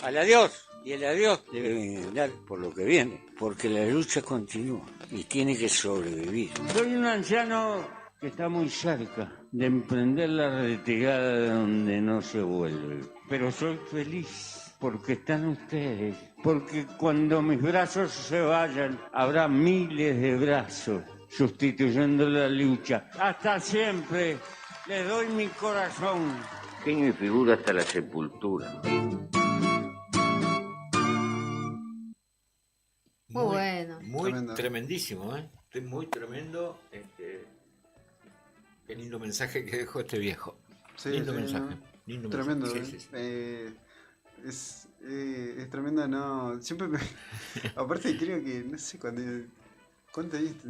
al adiós. Y el adiós debe dar por lo que viene, porque la lucha continúa y tiene que sobrevivir. Soy un anciano que está muy cerca de emprender la retirada de donde no se vuelve. Pero soy feliz porque están ustedes, porque cuando mis brazos se vayan, habrá miles de brazos sustituyendo la lucha. Hasta siempre les doy mi corazón. Genio y figura hasta la sepultura. Muy bueno. Muy tremendísimo, ¿eh? Muy tremendo. Qué lindo mensaje que dejó este viejo. Sí, lindo sí, mensaje. ¿no? Lindo Tremendo. mensaje. Sí, sí. Es tremendo, ¿no? Siempre me... Aparte creo que, no sé, ¿cuánto viste?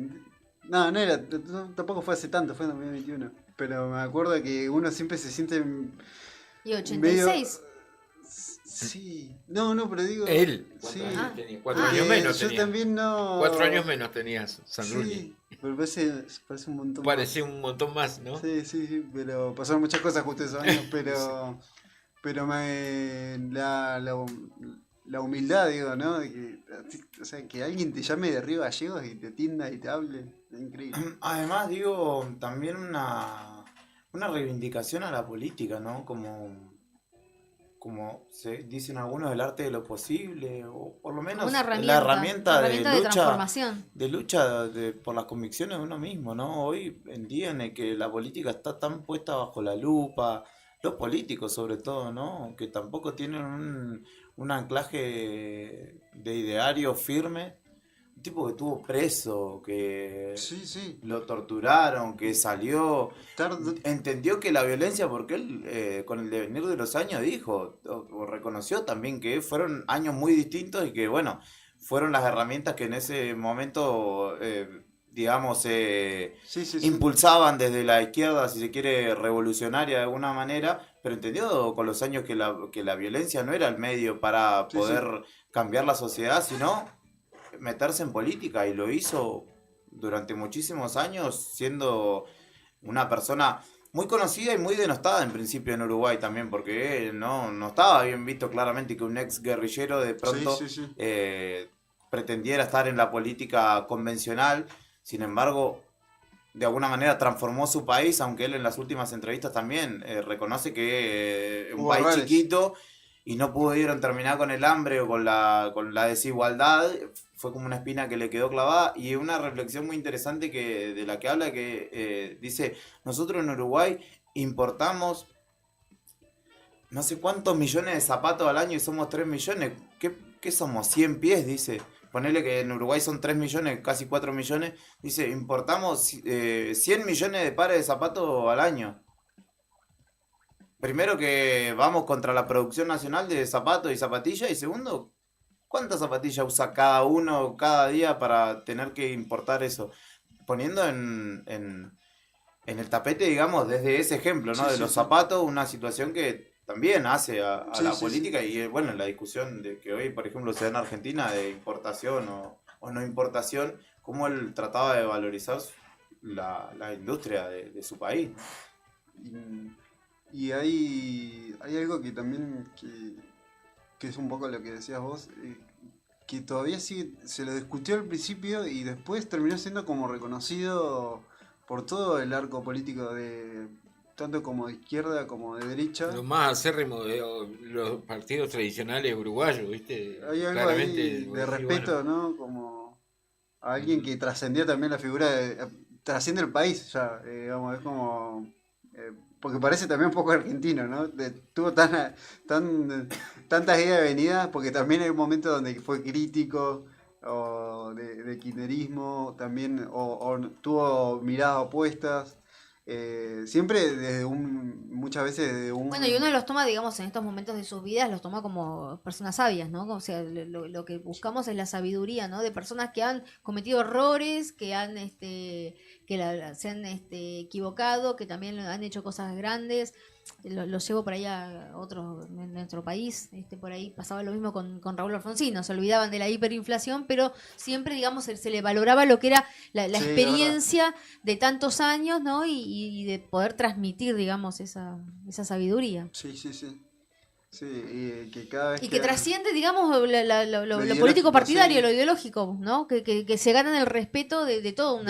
No era, tampoco fue hace tanto, fue en 2021. Pero me acuerdo que uno siempre se siente... ¿Y 86? Medio... Sí, no, pero digo... Él, sí. tenía? 4 años menos yo tenía. también no... 4 años menos tenías, Sanrulli. Sí, pero parece un montón Parecía un montón más, ¿no? Sí, pero pasaron muchas cosas justo esos años, pero... Pero la humildad, digo, ¿no? De que, o sea, que alguien te llame de Río Gallegos y te atienda y te hable, es increíble. Además, digo, también una reivindicación a la política, ¿no? Como se dicen algunos, el arte de lo posible, o por lo menos la herramienta de lucha por las convicciones de uno mismo, ¿no? Hoy en día en el que la política está tan puesta bajo la lupa, los políticos sobre todo, ¿no? Que tampoco tienen un anclaje de ideario firme. Un tipo que estuvo preso, que lo torturaron, que salió, entendió que la violencia, porque él con el devenir de los años dijo, o reconoció también que fueron años muy distintos y que bueno, fueron las herramientas que en ese momento digamos impulsaban desde la izquierda, si se quiere, revolucionaria de alguna manera, pero entendió con los años que la violencia no era el medio para poder cambiar la sociedad, sino meterse en política, y lo hizo durante muchísimos años, siendo una persona muy conocida y muy denostada en principio en Uruguay también, porque no estaba bien visto claramente que un ex guerrillero de pronto pretendiera estar en la política convencional. Sin embargo, de alguna manera transformó su país, aunque él en las últimas entrevistas también reconoce que un país chiquito y no pudieron terminar con el hambre o con la desigualdad. Fue como una espina que le quedó clavada, y una reflexión muy interesante de la que habla, que dice, nosotros en Uruguay importamos no sé cuántos millones de zapatos al año y somos 3 millones. ¿Qué somos? 100 pies, dice. Ponele que en Uruguay son 3 millones, casi 4 millones. Dice, importamos 100 millones de pares de zapatos al año. Primero, que vamos contra la producción nacional de zapatos y zapatillas, y segundo, ¿cuántas zapatillas usa cada uno cada día para tener que importar eso? Poniendo en el tapete, digamos, desde ese ejemplo, ¿no? De los zapatos, una situación que también hace a la política. Y bueno, la discusión de que hoy, por ejemplo, se da en Argentina de importación o no importación, cómo él trataba de valorizar la industria de su país. Y hay algo que también que es un poco lo que decías vos, que todavía se lo discutió al principio y después terminó siendo como reconocido por todo el arco político, tanto como de izquierda como de derecha. Lo más acérrimo de los partidos tradicionales uruguayos, ¿viste? Hay algo claramente ahí de respeto, bueno, ¿no? Como a alguien que trascendía también la figura, trasciende el país ya, digamos, es como... porque parece también un poco argentino, ¿no? Tuvo tantas idas y venidas, porque también hay un momento donde fue crítico, o de kirchnerismo, también, o tuvo miradas opuestas. Siempre muchas veces desde un... Bueno, y uno los toma, digamos, en estos momentos de sus vidas, los toma como personas sabias, ¿no? O sea, lo que buscamos es la sabiduría, ¿no? De personas que han cometido errores, que se han equivocado, que también han hecho cosas grandes. Los llevo por ahí a otros en nuestro país. Por ahí pasaba lo mismo con Raúl Alfonsino, se olvidaban de la hiperinflación, pero siempre, digamos, se le valoraba lo que era la experiencia de tantos años, ¿no? Y de poder transmitir, digamos, esa sabiduría. Sí. Que cada vez que trasciende, digamos, lo político partidario, lo ideológico, ¿no? Que se ganan el respeto de todo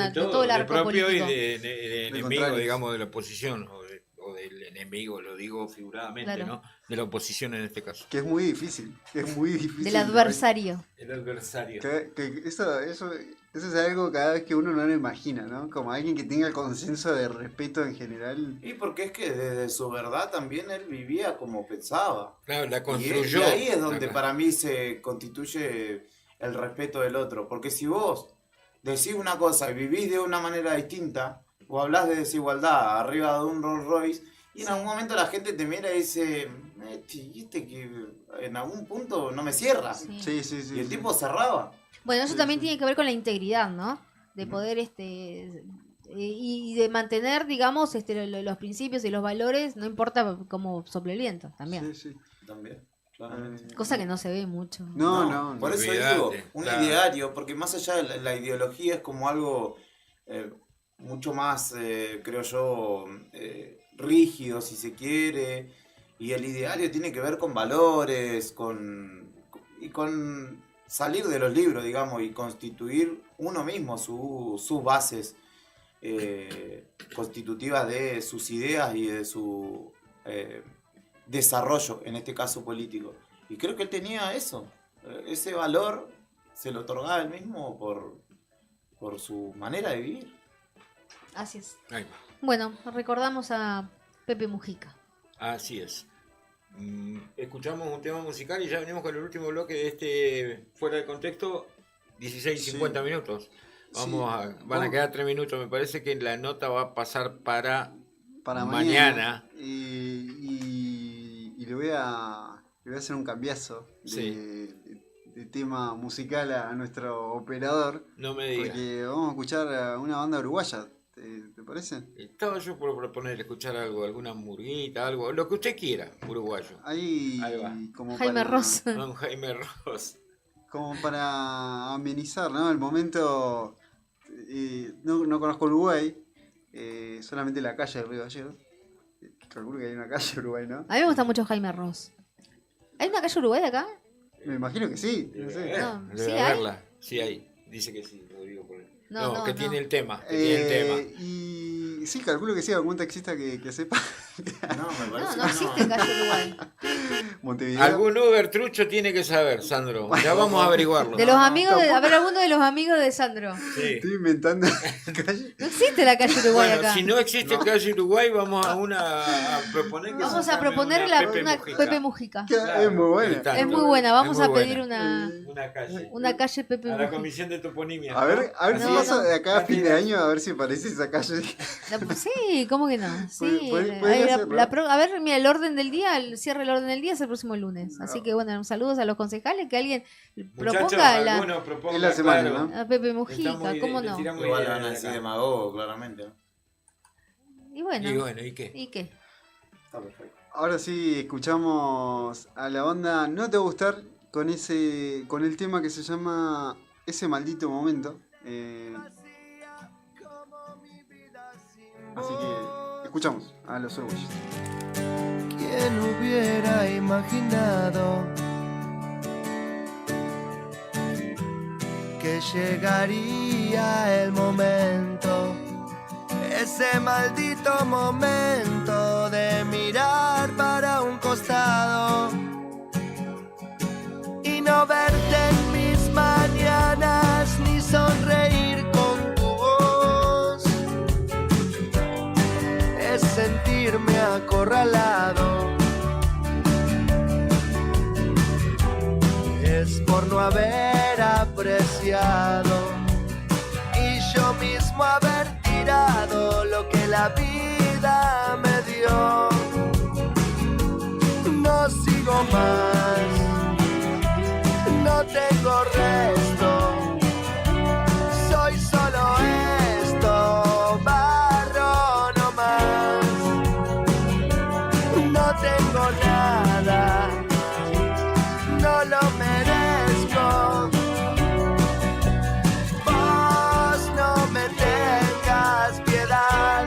el arco propio político. Y de enemigo, digamos, de la oposición, o del enemigo, lo digo figuradamente, claro. ¿No? De la oposición en este caso. Que es muy difícil. Del adversario. El adversario. Que eso es algo cada vez que uno no lo imagina, ¿no? Como alguien que tenga el consenso de respeto en general. Y porque es que desde su verdad también él vivía como pensaba. Claro, la construyó. Y ahí es donde para mí se constituye el respeto del otro. Porque si vos decís una cosa y vivís de una manera distinta, o hablas de desigualdad arriba de un Rolls Royce, y en algún momento la gente te mira y dice, que en algún punto no me cierra. Sí, y el tipo cerraba. Bueno, eso también tiene que ver con la integridad, ¿no? De poder y de mantener, digamos, los principios y los valores, no importa cómo sople el viento, también. Sí. También. Cosa que no se ve mucho. No. Por eso digo, un ideario, porque más allá de la ideología es como algo mucho más, creo yo, rígido, si se quiere, y el ideario tiene que ver con valores, con salir de los libros, digamos, y constituir uno mismo sus bases constitutivas de sus ideas y de su desarrollo, en este caso político. Y creo que él tenía eso, ese valor se lo otorgaba él mismo por su manera de vivir. Así es. Bueno, recordamos a Pepe Mujica. Así es. Escuchamos un tema musical y ya venimos con el último bloque de este Fuera de Contexto, 16:50 minutos. Van a quedar 3 minutos. Me parece que la nota va a pasar para mañana. Y le voy a hacer un cambiazo de tema musical a nuestro operador. No me digas. Porque vamos a escuchar a una banda uruguaya. ¿Te parece? Estaba yo por proponer escuchar algo, alguna murguita, algo, lo que usted quiera, uruguayo. Ahí va. Como Jaime Ross. Jaime Ross. Como para amenizar, ¿no? El momento. No conozco Uruguay, solamente la calle de Río Gallegos. Calculo que hay una calle de Uruguay, ¿no? A mí me gusta mucho Jaime Ross. ¿Hay una calle Uruguay acá? Me imagino que sí. No sé. ¿Sí hay? Sí hay. Dice que sí, lo digo por él. No, tiene el tema. Y sí, calculo que sí, algún taxista que sepa. No existe calle Uruguay. Montevideo. Algún Uber trucho tiene que saber, Sandro. Ya vamos a averiguarlo. De los amigos, a ver, alguno de los amigos de Sandro. Sí. Estoy inventando calle. No existe la calle Uruguay acá. Si no existe calle Uruguay, vamos a proponer que vamos a proponer una Pepe Mujica. Claro, es muy buena. Es muy buena. Vamos a pedir una calle Pepe Mujica. A la comisión de toponimia. A ver si pasa de acá a fin de año, a ver si aparece esa calle. Sí, ¿cómo que no? Sí. A ver, mira, el orden del día, el cierre del orden del día es el próximo lunes. Así que bueno, saludos a los concejales, que alguien proponga en la semana, ¿no? A Pepe Mujica, ¿cómo no? Igual van a decir demagogo, claramente, ¿no? Y bueno, ¿y qué? Está perfecto. Ahora sí, escuchamos a la banda No Te Va a Gustar con el tema que se llama Ese Maldito Momento. Así que escuchamos a los uruguayos. ¿Quién hubiera imaginado que llegaría el momento, ese maldito momento de mirar para un costado y no verte en mis mañanas ni sonreír con tu voz? Es sentirme acorralado, es por no haber apreciado lado y yo mismo haber tirado lo que la vida me dio. No sigo más, no tengo resto, soy solo esto, barro nomás. No tengo nada, no lo merezco. Vos no me tengas piedad.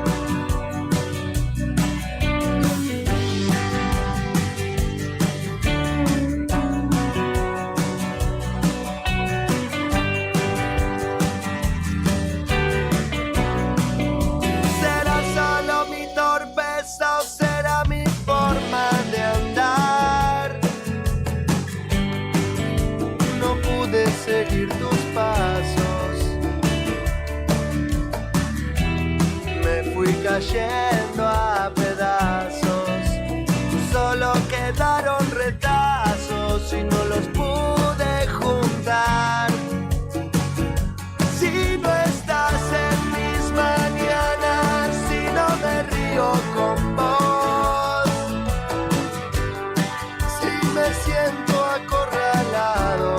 ¿Será solo mi torpeza o será mi forma de andar? No pude seguir tus pasos, me fui cayendo a pedazos, solo quedaron retazos y no los pude juntar. Si no estás en mis mañanas, si no me río con vos, si me siento acorralado,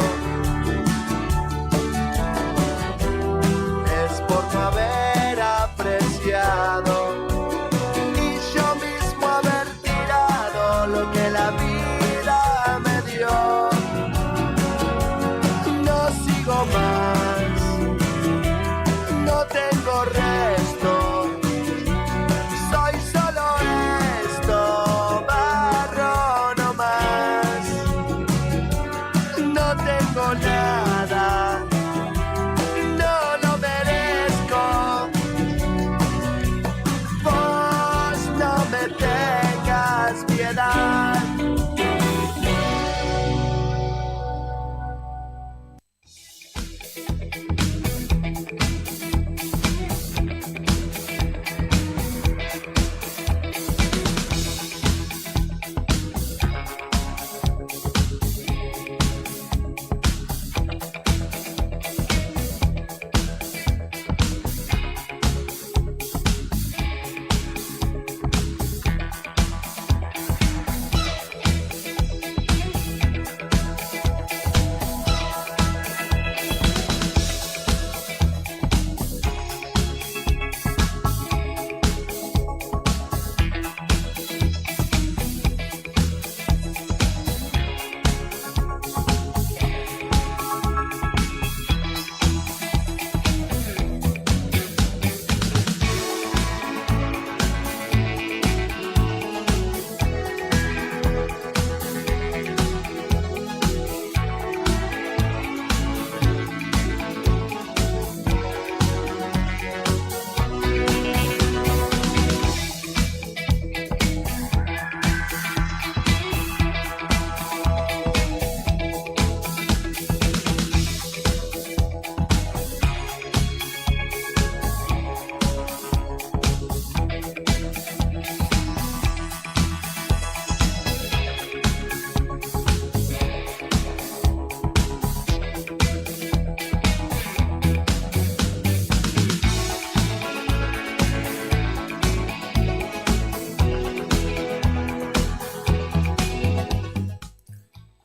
es por no haber apreciado y yo mismo haber tirado lo que la vida me dio. No sigo más, no tengo resto, soy solo esto, barro nomás. No tengo nada, no lo merezco. Vos no me tengas piedad.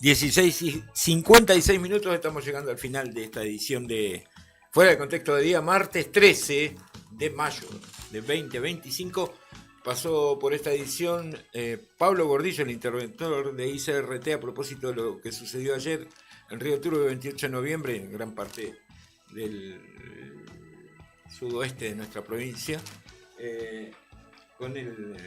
(16:56) estamos llegando al final de esta edición de Fuera de Contexto de día, martes 13 de mayo de 2025. Pasó por esta edición Pablo Gordillo, el interventor de ICRT, a propósito de lo que sucedió ayer en Río Turbio, el 28 de noviembre, en gran parte del sudoeste de nuestra provincia, con el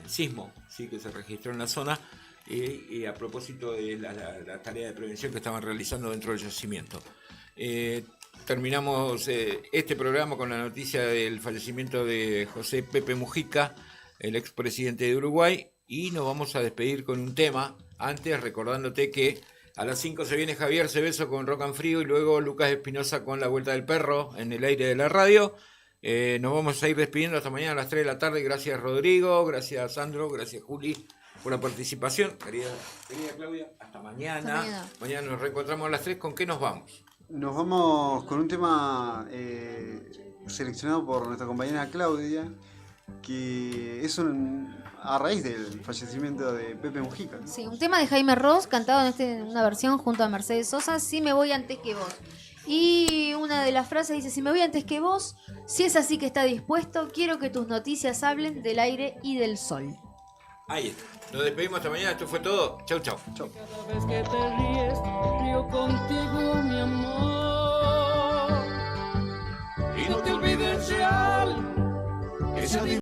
sismo que se registró en la zona. Y a propósito de la tarea de prevención que estaban realizando dentro del yacimiento. Terminamos este programa con la noticia del fallecimiento de José Pepe Mujica, el expresidente de Uruguay, y nos vamos a despedir con un tema. Antes, recordándote que a las 5 se viene Javier Cebeso con Rock and Frío y luego Lucas Espinosa con La Vuelta del Perro en el aire de la radio. Nos vamos a ir despidiendo hasta mañana a las 3 de la tarde. Gracias Rodrigo, gracias Sandro, gracias Juli por la participación. Querida Claudia, hasta mañana. Mañana nos reencontramos a las 3. ¿Con qué nos vamos? Nos vamos con un tema seleccionado por nuestra compañera Claudia, que es a raíz del fallecimiento de Pepe Mujica. Sí, un tema de Jaime Ross, cantado en una versión junto a Mercedes Sosa, Si me voy antes que vos. Y una de las frases dice, si me voy antes que vos, si es así que está dispuesto, quiero que tus noticias hablen del aire y del sol. Ahí está. Nos despedimos hasta mañana. Esto fue todo. Chau, chau. Cada vez que te ríes, río contigo, mi amor. Y no te olvides real, esa